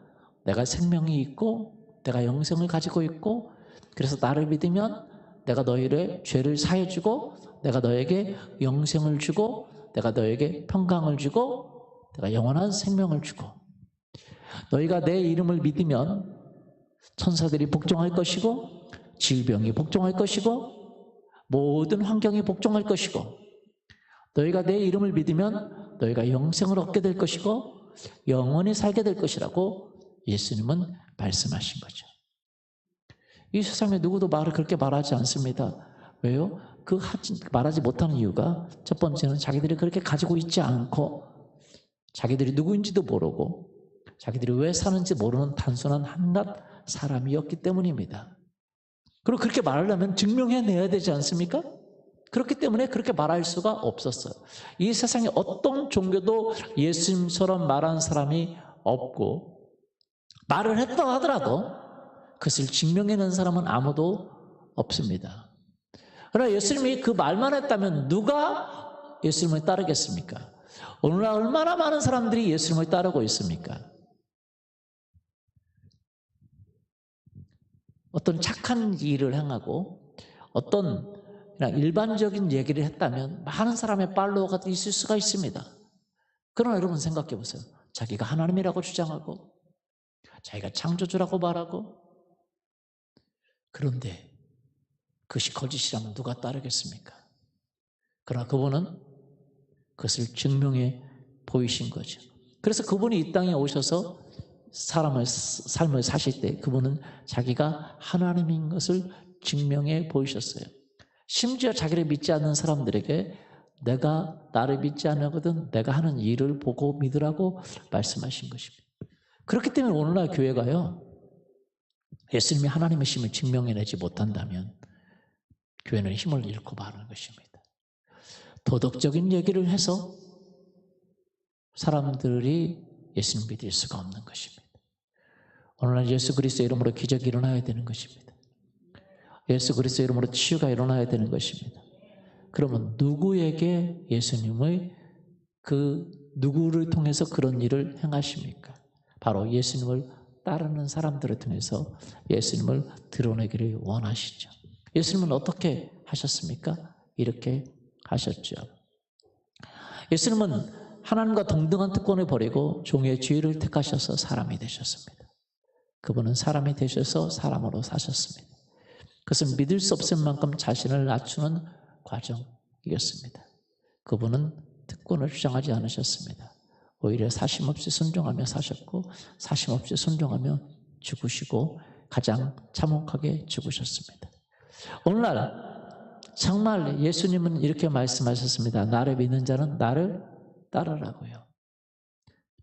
내가 생명이 있고, 내가 영생을 가지고 있고, 그래서 나를 믿으면 내가 너희의 죄를 사해주고, 내가 너에게 영생을 주고, 내가 너에게 평강을 주고, 내가 영원한 생명을 주고, 너희가 내 이름을 믿으면 천사들이 복종할 것이고, 질병이 복종할 것이고, 모든 환경이 복종할 것이고, 너희가 내 이름을 믿으면 너희가 영생을 얻게 될 것이고 영원히 살게 될 것이라고 예수님은 말씀하신 거죠. 이 세상에 누구도 말을 그렇게 말하지 않습니다. 왜요? 말하지 못하는 이유가 첫 번째는 자기들이 그렇게 가지고 있지 않고 자기들이 누구인지도 모르고 자기들이 왜 사는지 모르는 단순한 한낱 사람이었기 때문입니다. 그리고 그렇게 말하려면 증명해내야 되지 않습니까? 그렇기 때문에 그렇게 말할 수가 없었어요. 이 세상에 어떤 종교도 예수님처럼 말하는 사람이 없고 말을 했다 하더라도 그것을 증명해낸 사람은 아무도 없습니다. 그러나 예수님이 그 말만 했다면 누가 예수님을 따르겠습니까? 오늘날 얼마나 많은 사람들이 예수님을 따르고 있습니까? 어떤 착한 일을 행하고 어떤 그냥 일반적인 얘기를 했다면 많은 사람의 팔로워가 있을 수가 있습니다. 그러나 여러분 생각해 보세요. 자기가 하나님이라고 주장하고 자기가 창조주라고 말하고 그런데 그것이 거짓이라면 누가 따르겠습니까? 그러나 그분은 그것을 증명해 보이신 거죠. 그래서 그분이 이 땅에 오셔서 삶을 사실 때 그분은 자기가 하나님인 것을 증명해 보이셨어요. 심지어 자기를 믿지 않는 사람들에게 내가 나를 믿지 않거든 내가 하는 일을 보고 믿으라고 말씀하신 것입니다. 그렇기 때문에 오늘날 교회가요. 예수님이 하나님의 힘을 증명해내지 못한다면 교회는 힘을 잃고 마는 것입니다. 도덕적인 얘기를 해서 사람들이 예수님 믿을 수가 없는 것입니다. 오늘날 예수 그리스도의 이름으로 기적이 일어나야 되는 것입니다. 예수 그리스도의 이름으로 치유가 일어나야 되는 것입니다. 그러면 누구에게 예수님의 누구를 통해서 그런 일을 행하십니까? 바로 예수님을 따르는 사람들을 통해서 예수님을 드러내기를 원하시죠. 예수님은 어떻게 하셨습니까? 이렇게 하셨죠. 예수님은 하나님과 동등한 특권을 버리고 종의 지위를 택하셔서 사람이 되셨습니다. 그분은 사람이 되셔서 사람으로 사셨습니다. 그것은 믿을 수 없을 만큼 자신을 낮추는 과정이었습니다. 그분은 특권을 주장하지 않으셨습니다. 오히려 사심없이 순종하며 사셨고 사심없이 순종하며 죽으시고 가장 참혹하게 죽으셨습니다. 오늘날 정말 예수님은 이렇게 말씀하셨습니다. 나를 믿는 자는 나를 따르라고요.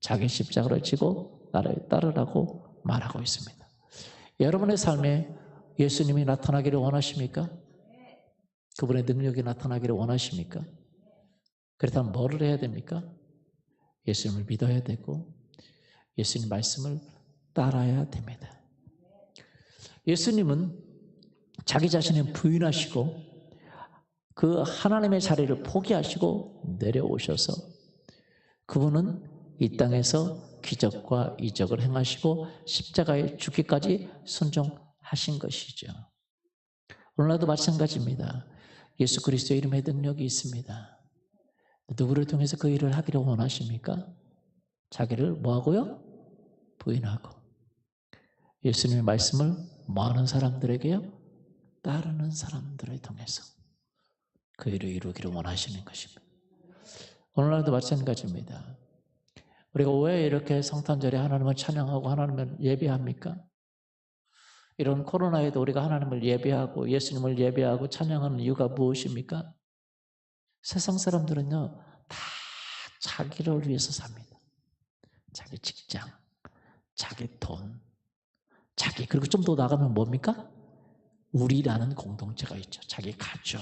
자기 십자가를 지고 나를 따르라고 말하고 있습니다. 여러분의 삶에 예수님이 나타나기를 원하십니까? 그분의 능력이 나타나기를 원하십니까? 그렇다면 뭐를 해야 됩니까? 예수님을 믿어야 되고 예수님 말씀을 따라야 됩니다. 예수님은 자기 자신을 부인하시고 그 하나님의 자리를 포기하시고 내려오셔서 그분은 이 땅에서 기적과 이적을 행하시고 십자가에 죽기까지 순종하신 것이죠. 오늘날도 마찬가지입니다. 예수 그리스도의 이름에 능력이 있습니다. 누구를 통해서 그 일을 하기를 원하십니까? 자기를 뭐하고요? 부인하고 예수님의 말씀을 뭐하는 사람들에게요? 따르는 사람들을 통해서 그 일을 이루기를 원하시는 것입니다. 오늘날도 마찬가지입니다. 우리가 왜 이렇게 성탄절에 하나님을 찬양하고 하나님을 예배합니까? 이런 코로나에도 우리가 하나님을 예배하고 예수님을 예배하고 찬양하는 이유가 무엇입니까? 세상 사람들은요, 다 자기를 위해서 삽니다. 자기 직장, 자기 돈, 자기, 그리고 좀 더 나가면 뭡니까? 우리라는 공동체가 있죠. 자기 가족.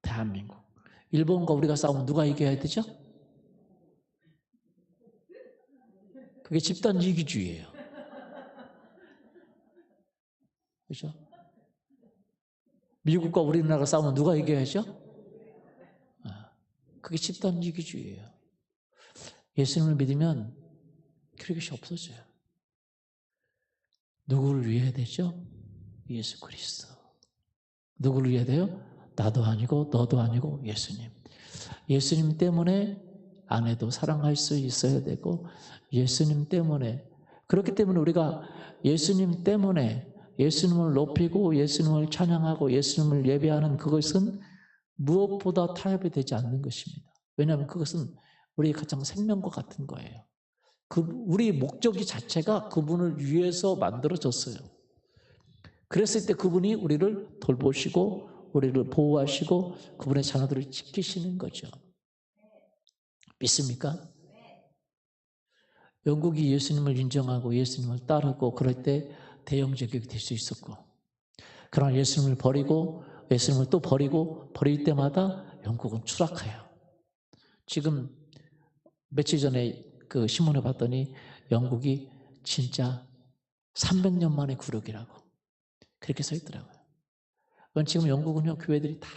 대한민국. 일본과 우리가 싸우면 누가 이겨야 되죠? 그게 집단 이기주의예요. 그렇죠? 미국과 우리나라가 싸우면 누가 이겨야죠? 그게 집단 이기주의예요. 예수님을 믿으면 그런 것이 없어져요. 누구를 위해야 되죠? 예수 그리스도. 누구를 위해야 돼요? 나도 아니고 너도 아니고 예수님. 예수님 때문에 아내도 사랑할 수 있어야 되고, 예수님 때문에, 그렇기 때문에 우리가 예수님 때문에 예수님을 높이고 예수님을 찬양하고 예수님을 예배하는 그것은 무엇보다 타협이 되지 않는 것입니다. 왜냐하면 그것은 우리의 가장 생명과 같은 거예요. 우리 목적이 자체가 그분을 위해서 만들어졌어요. 그랬을 때 그분이 우리를 돌보시고 우리를 보호하시고 그분의 자녀들을 지키시는 거죠. 믿습니까? 영국이 예수님을 인정하고 예수님을 따르고 그럴 때 대영제국이 될 수 있었고, 그러나 예수님을 버리고 예수님을 또 버리고 버릴 때마다 영국은 추락해요. 지금 며칠 전에 그 신문을 봤더니 영국이 진짜 300년 만의 굴욕이라고 그렇게 써 있더라고요. 지금 영국은요, 교회들이 다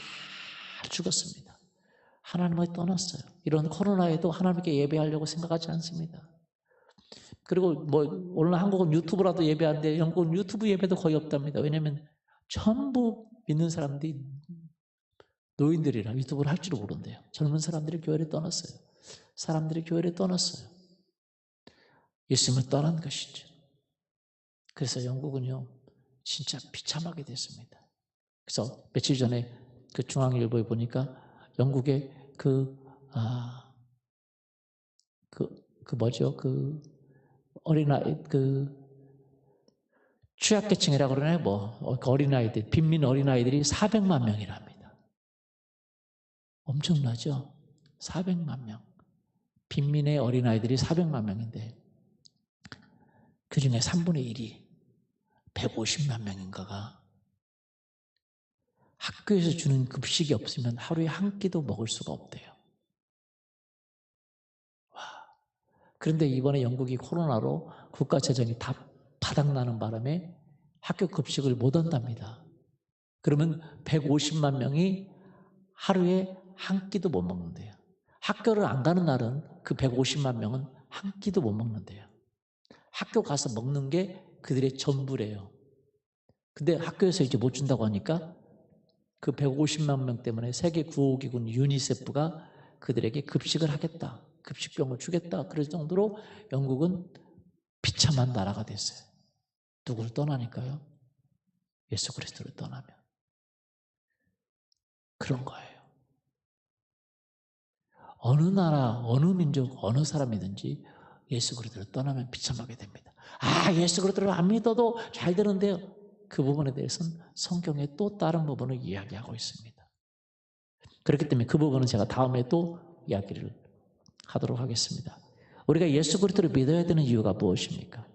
죽었습니다. 하나님을 떠났어요. 이런 코로나에도 하나님께 예배하려고 생각하지 않습니다. 그리고 오늘 한국은 유튜브라도 예배하는데 영국은 유튜브 예배도 거의 없답니다. 왜냐하면 전부 믿는 사람들이 노인들이라 유튜브를 할 줄을 모른대요. 젊은 사람들이 교회를 떠났어요. 사람들이 교회를 떠났어요. 예수님을 떠난 것이죠. 그래서 영국은요, 진짜 비참하게 됐습니다. 그래서 며칠 전에 그 중앙일보에 보니까 영국의 어린아이, 취약계층이라고 그러나요? 그 어린아이들, 빈민 어린아이들이 400만 명이랍니다. 엄청나죠? 400만 명. 빈민의 어린아이들이 400만 명인데, 그 중에 3분의 1이 150만 명인가가 학교에서 주는 급식이 없으면 하루에 한 끼도 먹을 수가 없대요. 그런데 이번에 영국이 코로나로 국가 재정이 다 바닥나는 바람에 학교 급식을 못 한답니다. 그러면 150만 명이 하루에 한 끼도 못 먹는데요. 학교를 안 가는 날은 그 150만 명은 한 끼도 못 먹는데요. 학교 가서 먹는 게 그들의 전부래요. 근데 학교에서 이제 못 준다고 하니까 그 150만 명 때문에 세계 구호기구 유니세프가 그들에게 급식을 하겠다, 급식병을 주겠다, 그럴 정도로 영국은 비참한 나라가 됐어요. 누구를 떠나니까요? 예수 그리스도를 떠나면. 그런 거예요. 어느 나라, 어느 민족, 어느 사람이든지 예수 그리스도를 떠나면 비참하게 됩니다. 예수 그리스도를 안 믿어도 잘 되는데요. 그 부분에 대해서는 성경에 또 다른 부분을 이야기하고 있습니다. 그렇기 때문에 그 부분은 제가 다음에 또 이야기를 하도록 하겠습니다. 우리가 예수 그리스도를 믿어야 되는 이유가 무엇입니까?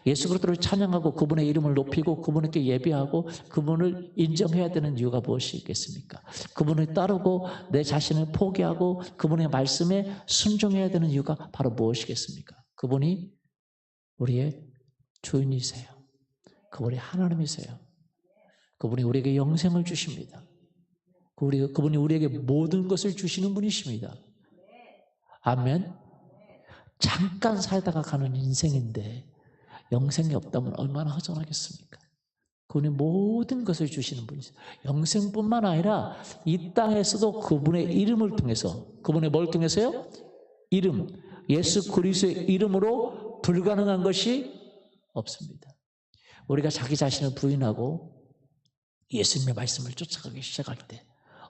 예수 그리스도를 찬양하고 그분의 이름을 높이고 그분께 예배하고 그분을 인정해야 되는 이유가 무엇이 있겠습니까? 그분을 따르고 내 자신을 포기하고 그분의 말씀에 순종해야 되는 이유가 바로 무엇이겠습니까? 그분이 우리의 주인이세요. 그분이 하나님이세요. 그분이 우리에게 영생을 주십니다. 그분이 우리에게 모든 것을 주시는 분이십니다. 아멘. 잠깐 살다가 가는 인생인데 영생이 없다면 얼마나 허전하겠습니까? 그분이 모든 것을 주시는 분이세요. 영생뿐만 아니라 이 땅에서도 그분의 이름을 통해서, 그분의 뭘 통해서요? 이름, 예수 그리스도의 이름으로 불가능한 것이 없습니다. 우리가 자기 자신을 부인하고 예수님의 말씀을 쫓아가기 시작할 때,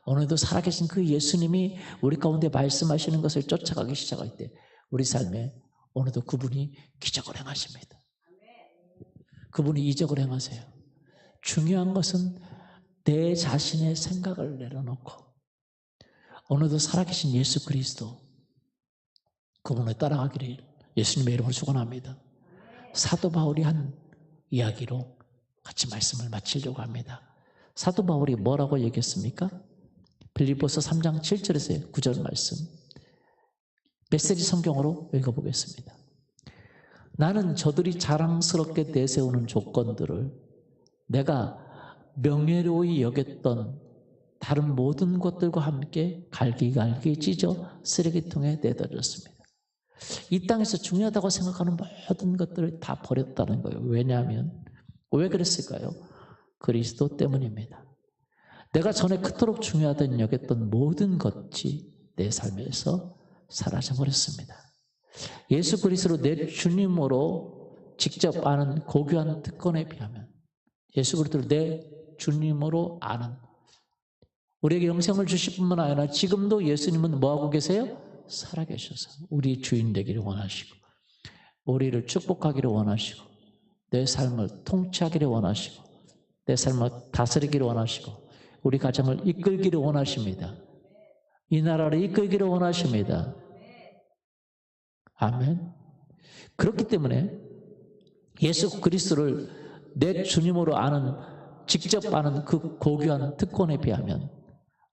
오늘도 살아계신 그 예수님이 우리 가운데 말씀하시는 것을 쫓아가기 시작할 때 우리 삶에 오늘도 그분이 기적을 행하십니다. 그분이 이적을 행하세요. 중요한 것은 내 자신의 생각을 내려놓고 오늘도 살아계신 예수 그리스도 그분을 따라가기를 예수님의 이름으로 축원합니다. 사도 바울이 한 이야기로 같이 말씀을 마치려고 합니다. 사도 바울이 뭐라고 얘기했습니까? 빌립보서 3장 7절에서 9절 말씀 메시지 성경으로 읽어보겠습니다. 나는 저들이 자랑스럽게 내세우는 조건들을 내가 명예로이 여겼던 다른 모든 것들과 함께 갈기갈기 찢어 쓰레기통에 내던졌습니다. 이 땅에서 중요하다고 생각하는 모든 것들을 다 버렸다는 거예요. 왜냐하면 왜 그랬을까요? 그리스도 때문입니다. 내가 전에 그토록 중요하다고 여겼던 모든 것이 내 삶에서 사라져버렸습니다. 예수 그리스도로 내 주님으로 직접 아는 고귀한 특권에 비하면 예수 그리스도를 내 주님으로 아는 우리에게 영생을 주실 뿐만 아니라 지금도 예수님은 뭐하고 계세요? 살아계셔서 우리 주인 되기를 원하시고 우리를 축복하기를 원하시고 내 삶을 통치하기를 원하시고 내 삶을 다스리기를 원하시고 우리 가정을 이끌기를 원하십니다. 이 나라를 이끌기를 원하십니다. 아멘. 그렇기 때문에 예수 그리스도를 내 주님으로 아는 직접 아는 그 고귀한 특권에 비하면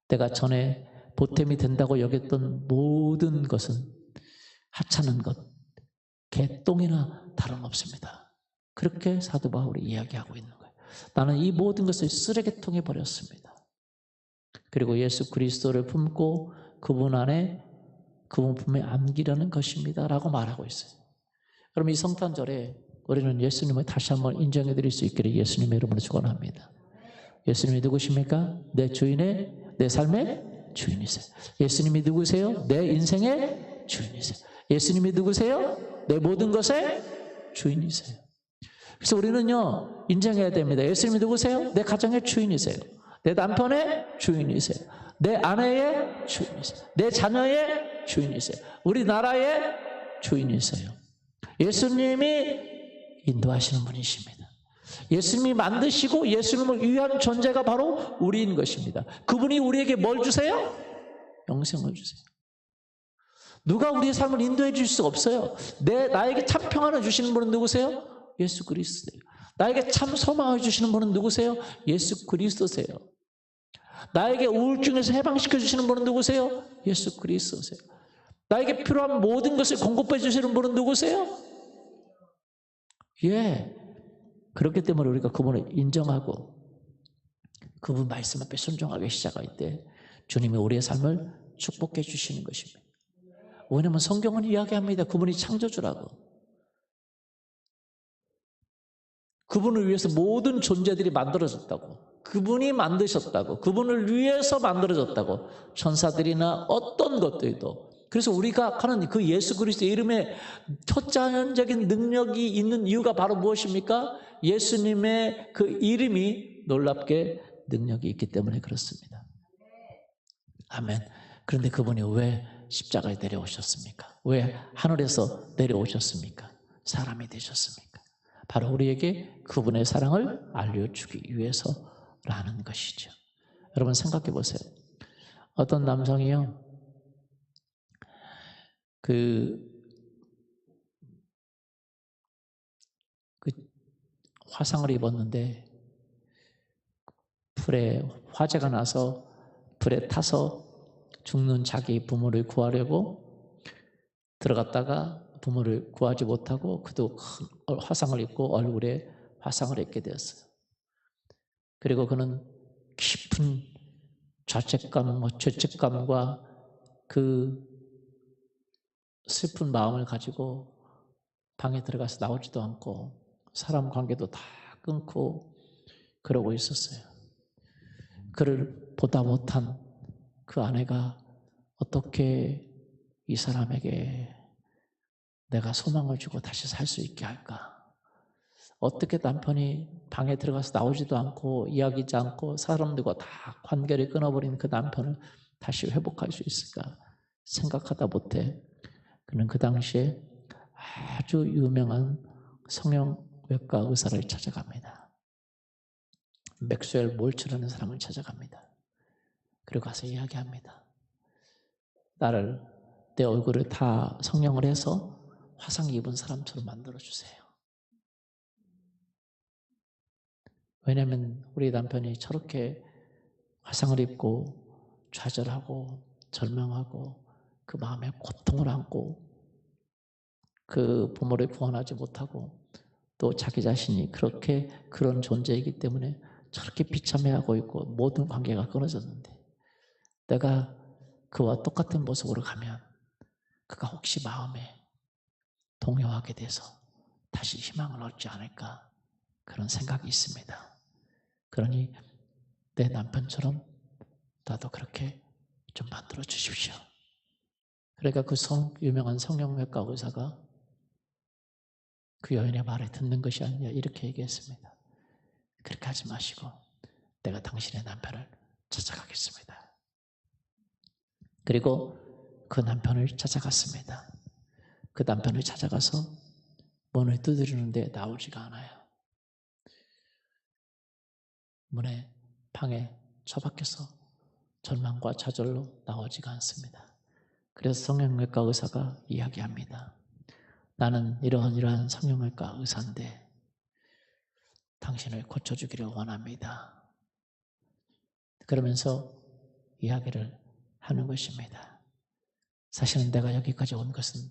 내가 전에 보탬이 된다고 여겼던 모든 것은 하찮은 것, 개똥이나 다름없습니다. 그렇게 사도 바울이 이야기하고 있는 거예요. 나는 이 모든 것을 쓰레기통에 버렸습니다. 그리고 예수 그리스도를 품고 그분 안에 그분 품에 안기려는 것입니다 라고 말하고 있어요. 그럼 이 성탄절에 우리는 예수님을 다시 한번 인정해 드릴 수 있기를 예수님의 이름으로 축원합니다. 예수님이 누구십니까? 내 주인의 내 삶의 주인이세요. 예수님이 누구세요? 내 인생의 주인이세요. 예수님이 누구세요? 내 모든 것의 주인이세요. 그래서 우리는요 인정해야 됩니다. 예수님이 누구세요? 내 가정의 주인이세요. 내 남편의 주인이세요. 내 아내의 주인이세요. 내 자녀의 주인이세요. 우리 나라의 주인이세요. 예수님이 인도하시는 분이십니다. 예수님이 만드시고 예수님을 위한 존재가 바로 우리인 것입니다. 그분이 우리에게 뭘 주세요? 영생을 주세요. 누가 우리의 삶을 인도해 줄 수가 없어요. 나에게 참 평안을 주시는 분은 누구세요? 예수 그리스도예요. 나에게 참 소망을 주시는 분은 누구세요? 예수 그리스도세요. 나에게 우울증에서 해방시켜 주시는 분은 누구세요? 예수 그리스도세요. 나에게 필요한 모든 것을 공급해 주시는 분은 누구세요? 예. 그렇기 때문에 우리가 그분을 인정하고 그분 말씀 앞에 순종하기 시작할 때 주님이 우리의 삶을 축복해 주시는 것입니다. 왜냐하면 성경은 이야기합니다. 그분이 창조주라고. 그분을 위해서 모든 존재들이 만들어졌다고. 그분이 만드셨다고. 그분을 위해서 만들어졌다고. 천사들이나 어떤 것들도. 그래서 우리가 하는 그 예수 그리스도의 이름에 초자연적인 능력이 있는 이유가 바로 무엇입니까? 예수님의 그 이름이 놀랍게 능력이 있기 때문에 그렇습니다. 아멘. 그런데 그분이 왜 십자가에 내려오셨습니까? 왜 하늘에서 내려오셨습니까? 사람이 되셨습니까? 바로 우리에게 그분의 사랑을 알려주기 위해서라는 것이죠. 여러분 생각해 보세요. 어떤 남성이요, 그 화상을 입었는데 불에 화재가 나서 불에 타서 죽는 자기 부모를 구하려고 들어갔다가 부모를 구하지 못하고 그도 큰 화상을 입고 얼굴에 화상을 입게 되었어요. 그리고 그는 깊은 자책감, 죄책감과 그 슬픈 마음을 가지고 방에 들어가서 나오지도 않고 사람 관계도 다 끊고 그러고 있었어요. 그를 보다 못한 그 아내가 어떻게 이 사람에게 내가 소망을 주고 다시 살 수 있게 할까? 어떻게 남편이 방에 들어가서 나오지도 않고 이야기하지 않고 사람들과 다 관계를 끊어버린 그 남편을 다시 회복할 수 있을까 생각하다 못해 그는 그 당시에 아주 유명한 성형외과 의사를 찾아갑니다. 맥스웰 몰츠라는 사람을 찾아갑니다. 그리고 가서 이야기합니다. 나를, 내 얼굴을 다 성령을 해서 화상 입은 사람처럼 만들어주세요. 왜냐하면 우리 남편이 저렇게 화상을 입고 좌절하고 절망하고 그 마음에 고통을 안고 그 부모를 구원하지 못하고 또 자기 자신이 그렇게 그런 존재이기 때문에 저렇게 비참해하고 있고 모든 관계가 끊어졌는데 내가 그와 똑같은 모습으로 가면 그가 혹시 마음에 동요하게 돼서 다시 희망을 얻지 않을까 그런 생각이 있습니다. 그러니 내 남편처럼 나도 그렇게 좀 만들어 주십시오. 그러니까 그 유명한 성형외과 의사가 그 여인의 말에 듣는 것이 아니냐 이렇게 얘기했습니다. 그렇게 하지 마시고 내가 당신의 남편을 찾아가겠습니다. 그리고 그 남편을 찾아갔습니다. 그 남편을 찾아가서 문을 두드리는데 나오지가 않아요. 문에 방에 처박혀서 절망과 좌절로 나오지가 않습니다. 그래서 성형외과 의사가 이야기합니다. 나는 이러한 성형외과 의사인데 당신을 고쳐주기를 원합니다. 그러면서 이야기를 하는 것입니다. 사실은 내가 여기까지 온 것은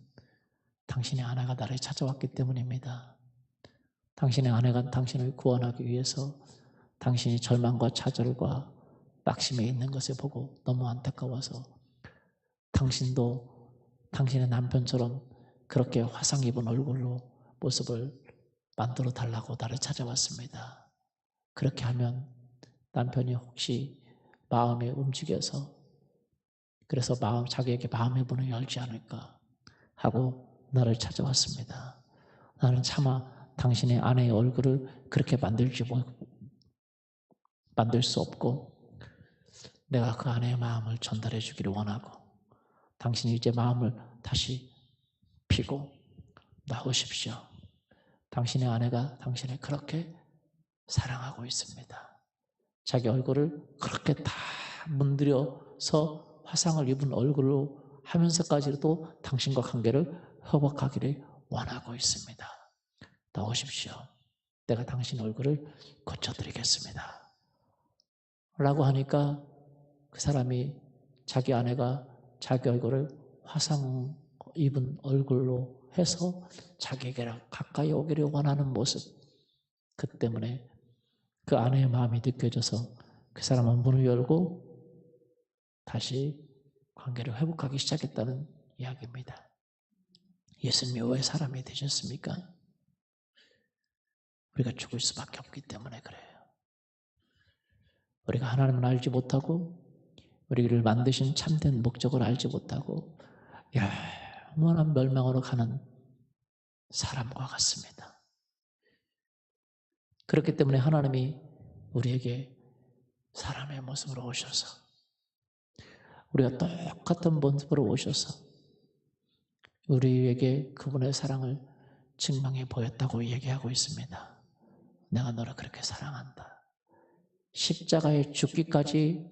당신의 아내가 나를 찾아왔기 때문입니다. 당신의 아내가 당신을 구원하기 위해서 당신이 절망과 좌절과 낙심에 있는 것을 보고 너무 안타까워서 당신도 당신의 남편처럼 그렇게 화상 입은 얼굴로 모습을 만들어 달라고 나를 찾아왔습니다. 그렇게 하면 남편이 혹시 마음에 움직여서 그래서 자기에게 마음의 문을 열지 않을까 하고 나를 찾아왔습니다. 나는 차마 당신의 아내의 얼굴을 그렇게 만들 수 없고 내가 그 아내의 마음을 전달해 주기를 원하고 당신이 이제 마음을 다시 피고 나오십시오. 당신의 아내가 당신을 그렇게 사랑하고 있습니다. 자기 얼굴을 그렇게 다 문드려서 화상을 입은 얼굴로 하면서까지도 당신과 관계를 회복하기를 원하고 있습니다. 나오십시오. 내가 당신 얼굴을 고쳐드리겠습니다. 라고 하니까 그 사람이 자기 아내가 자기 얼굴을 화상 입은 얼굴로 해서 자기에게 가까이 오기를 원하는 모습, 그 때문에 그 아내의 마음이 느껴져서 그 사람은 문을 열고 다시 관계를 회복하기 시작했다는 이야기입니다. 예수님이 왜 사람이 되셨습니까? 우리가 죽을 수밖에 없기 때문에 그래요. 우리가 하나님을 알지 못하고 우리를 만드신 참된 목적을 알지 못하고 영원한 멸망으로 가는 사람과 같습니다. 그렇기 때문에 하나님이 우리에게 사람의 모습으로 오셔서 우리가 똑같은 모습으로 오셔서 우리에게 그분의 사랑을 증명해 보였다고 얘기하고 있습니다. 내가 너를 그렇게 사랑한다. 십자가에 죽기까지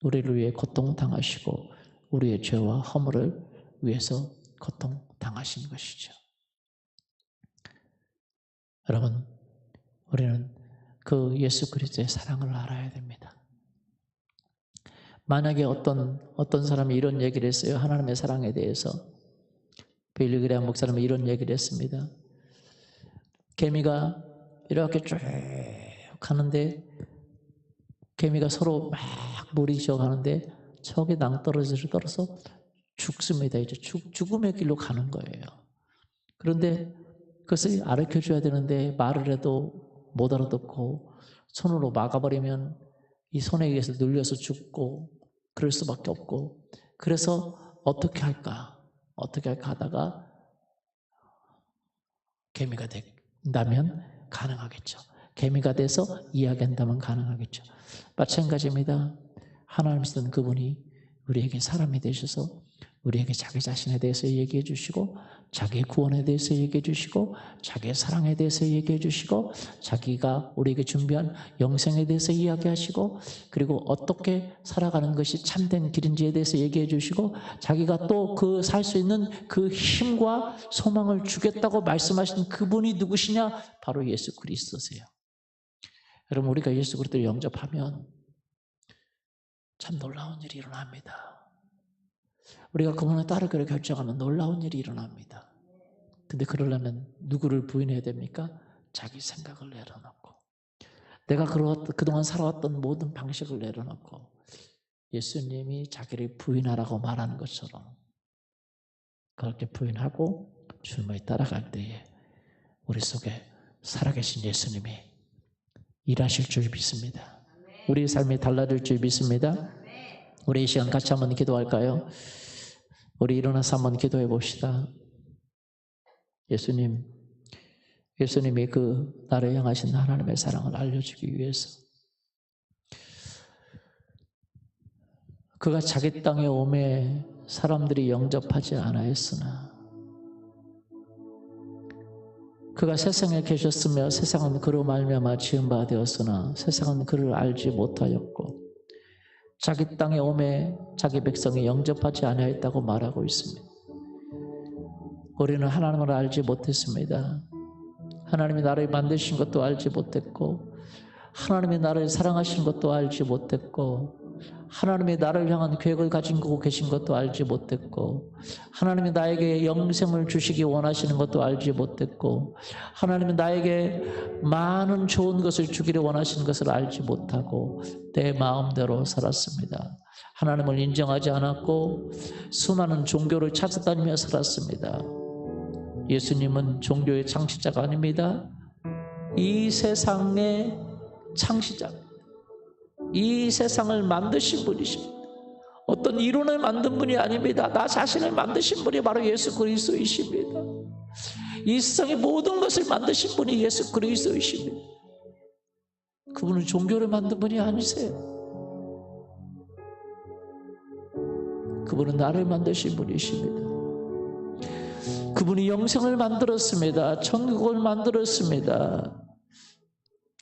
우리를 위해 고통당하시고 우리의 죄와 허물을 위해서 고통당하신 것이죠. 여러분, 우리는 그 예수 그리스도의 사랑을 알아야 됩니다. 만약에 어떤 사람이 이런 얘기를 했어요. 하나님의 사랑에 대해서. 빌리 그레이엄 목사님은 이런 얘기를 했습니다. 개미가 이렇게 쭉 가는데 개미가 서로 막 물이 지어가는데 저기 낭떠러지를 떨어서 죽습니다. 이제 죽음의 길로 가는 거예요. 그런데 그것을 가르쳐줘야 되는데 말을 해도 못 알아듣고 손으로 막아버리면 이 손에 의해서 눌려서 죽고 그럴 수밖에 없고 그래서 어떻게 할까 하다가 개미가 된다면 가능하겠죠. 개미가 돼서 이야기한다면 가능하겠죠. 마찬가지입니다. 하나님이시던 그분이 우리에게 사람이 되셔서 우리에게 자기 자신에 대해서 얘기해 주시고 자기의 구원에 대해서 얘기해 주시고 자기의 사랑에 대해서 얘기해 주시고 자기가 우리에게 준비한 영생에 대해서 이야기하시고 그리고 어떻게 살아가는 것이 참된 길인지에 대해서 얘기해 주시고 자기가 또 그 살 수 있는 그 힘과 소망을 주겠다고 말씀하신 그분이 누구시냐? 바로 예수 그리스도세요. 여러분 우리가 예수 그리스도를 영접하면 참 놀라운 일이 일어납니다. 우리가 그분을 따르기로 결정하면 놀라운 일이 일어납니다. 근데 그러려면 누구를 부인해야 됩니까? 자기 생각을 내려놓고 내가 그동안 살아왔던 모든 방식을 내려놓고 예수님이 자기를 부인하라고 말하는 것처럼 그렇게 부인하고 주님을 따라갈 때에 우리 속에 살아계신 예수님이 일하실 줄 믿습니다. 우리의 삶이 달라질 줄 믿습니다. 우리 이 시간 같이 한번 기도할까요? 우리 일어나서 한번 기도해 봅시다. 예수님이 그 나를 향하신 하나님의 사랑을 알려주기 위해서 그가 자기 땅에 오매 사람들이 영접하지 않아했으나 그가 세상에 계셨으며 세상은 그로 말미암아 지은 바 되었으나 세상은 그를 알지 못하였고 자기 땅에 오매 자기 백성이 영접하지 아니하였다고 말하고 있습니다. 우리는 하나님을 알지 못했습니다. 하나님이 나를 만드신 것도 알지 못했고 하나님이 나를 사랑하신 것도 알지 못했고 하나님이 나를 향한 계획을 가지고 계신 것도 알지 못했고 하나님이 나에게 영생을 주시기 원하시는 것도 알지 못했고 하나님이 나에게 많은 좋은 것을 주기를 원하시는 것을 알지 못하고 내 마음대로 살았습니다. 하나님을 인정하지 않았고 수많은 종교를 찾아다니며 살았습니다. 예수님은 종교의 창시자가 아닙니다. 이 세상의 창시자, 이 세상을 만드신 분이십니다. 어떤 이론을 만든 분이 아닙니다. 나 자신을 만드신 분이 바로 예수 그리스도이십니다. 이 세상의 모든 것을 만드신 분이 예수 그리스도이십니다. 그분은 종교를 만든 분이 아니세요. 그분은 나를 만드신 분이십니다. 그분이 영생을 만들었습니다. 천국을 만들었습니다.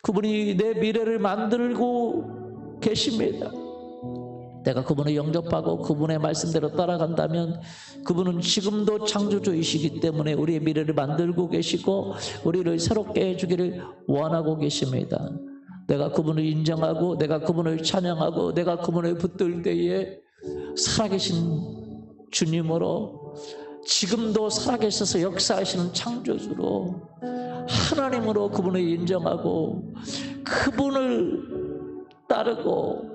그분이 내 미래를 만들고 계십니다. 내가 그분을 영접하고 그분의 말씀대로 따라간다면 그분은 지금도 창조주이시기 때문에 우리의 미래를 만들고 계시고 우리를 새롭게 해주기를 원하고 계십니다. 내가 그분을 인정하고 내가 그분을 찬양하고 내가 그분을 붙들 때에 살아계신 주님으로 지금도 살아계셔서 역사하시는 창조주로 하나님으로 그분을 인정하고 그분을 따르고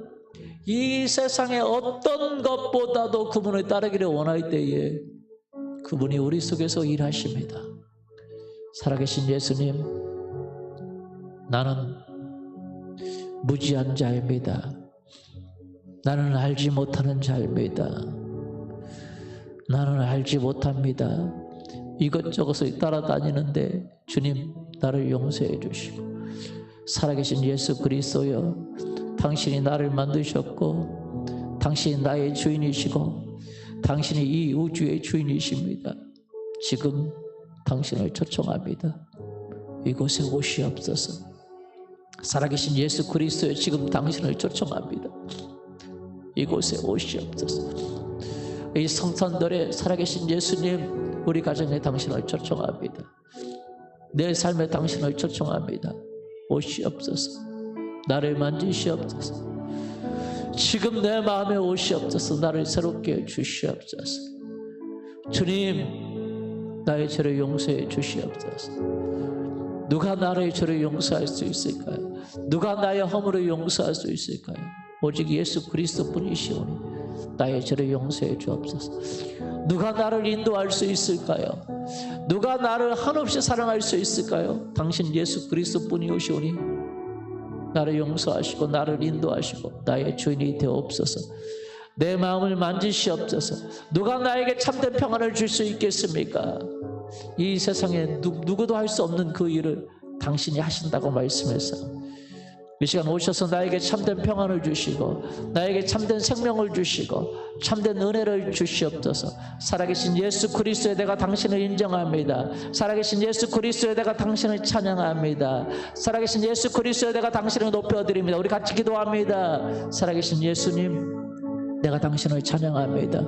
이 세상의 어떤 것보다도 그분을 따르기를 원할 때에 그분이 우리 속에서 일하십니다. 살아계신 예수님, 나는 무지한 자입니다. 나는 알지 못하는 자입니다. 나는 알지 못합니다. 이것저것을 따라다니는데 주님 나를 용서해 주시고 살아계신 예수 그리스도여, 당신이 나를 만드셨고 당신이 나의 주인이시고 당신이 이 우주의 주인이십니다. 지금 당신을 초청합니다. 이곳에 오시옵소서. 살아계신 예수 그리스도여, 지금 당신을 초청합니다. 이곳에 오시옵소서. 이 성탄절에 살아계신 예수님, 우리 가정에 당신을 초청합니다. 내 삶에 당신을 초청합니다. 오시옵소서. 나를 만지시옵소서. 지금 내 마음에 오시옵소서. 나를 새롭게 주시옵소서. 주님, 나의 죄를 용서해 주시옵소서. 누가 나의 죄를 용서할 수 있을까요? 누가 나의 허물을 용서할 수 있을까요? 오직 예수 그리스도뿐이시오니 나의 죄를 용서해 주옵소서. 누가 나를 인도할 수 있을까요? 누가 나를 한없이 사랑할 수 있을까요? 당신 예수 그리스도뿐이오시오니 나를 용서하시고 나를 인도하시고 나의 주인이 되옵소서. 내 마음을 만지시옵소서. 누가 나에게 참된 평안을 줄 수 있겠습니까? 이 세상에 누구도 할 수 없는 그 일을 당신이 하신다고 말씀해서 이 시간 오셔서 나에게 참된 평안을 주시고 나에게 참된 생명을 주시고 참된 은혜를 주시옵소서. 살아계신 예수 그리스도에 내가 당신을 인정합니다. 살아계신 예수 그리스도에 내가 당신을 찬양합니다. 살아계신 예수 그리스도에 내가 당신을 높여드립니다. 우리 같이 기도합니다. 살아계신 예수님, 내가 당신을 찬양합니다.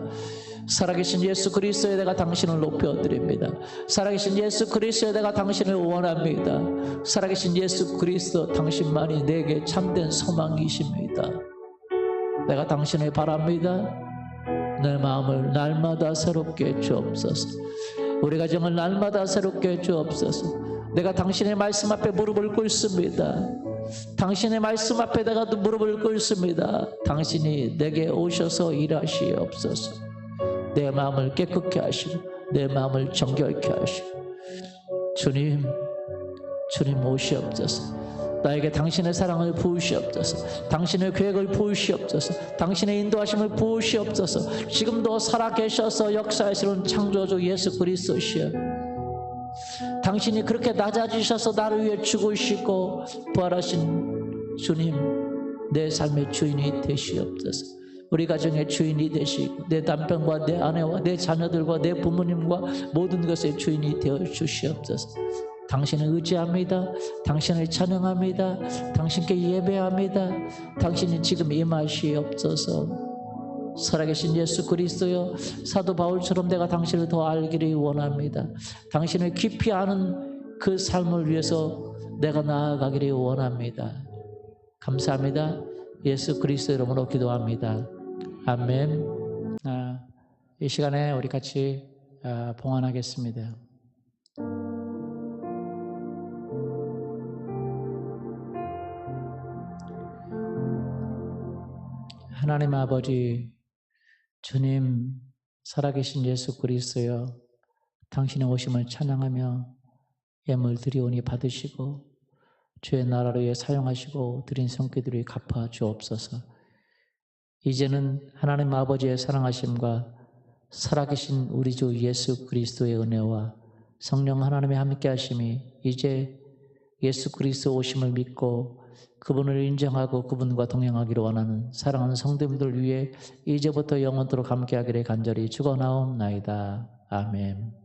살아계신 예수 그리스도에 내가 당신을 높여드립니다. 살아계신 예수 그리스도에 내가 당신을 원합니다. 살아계신 예수 그리스도, 당신만이 내게 참된 소망이십니다. 내가 당신을 바랍니다. 내 마음을 날마다 새롭게 주옵소서. 우리 가정을 날마다 새롭게 주옵소서. 내가 당신의 말씀 앞에 무릎을 꿇습니다. 당신의 말씀 앞에 내가 무릎을 꿇습니다. 당신이 내게 오셔서 일하시옵소서. 내 마음을 깨끗게 하시고 내 마음을 정결케 하시고 주님 오시옵소서. 나에게 당신의 사랑을 부으시옵소서. 당신의 계획을 부으시옵소서. 당신의 인도하심을 부으시옵소서. 지금도 살아계셔서 역사하시는 창조주 예수 그리스도시여, 당신이 그렇게 낮아지셔서 나를 위해 죽으시고 부활하신 주님, 내 삶의 주인이 되시옵소서. 우리 가정의 주인이 되시고 내 남편과 내 아내와 내 자녀들과 내 부모님과 모든 것의 주인이 되어 주시옵소서. 당신을 의지합니다. 당신을 찬양합니다. 당신께 예배합니다. 당신이 지금 임하시옵소서. 살아계신 예수 그리스도여, 사도 바울처럼 내가 당신을 더 알기를 원합니다. 당신을 깊이 아는 그 삶을 위해서 내가 나아가기를 원합니다. 감사합니다. 예수 그리스도 이름으로 기도합니다. 아멘. 이 시간에 우리 같이 봉헌하겠습니다. 하나님 아버지, 주님, 살아계신 예수 그리스도여, 당신의 오심을 찬양하며 예물 드리오니 받으시고 주의 나라를 위해 사용하시고 드린 성기들이 갚아 주옵소서. 이제는 하나님 아버지의 사랑하심과 살아계신 우리 주 예수 그리스도의 은혜와 성령 하나님의 함께 하심이 이제 예수 그리스도 오심을 믿고 그분을 인정하고 그분과 동행하기를 원하는 사랑하는 성도님들 위해 이제부터 영원토록 함께하기를 간절히 축원하옵나이다. 아멘.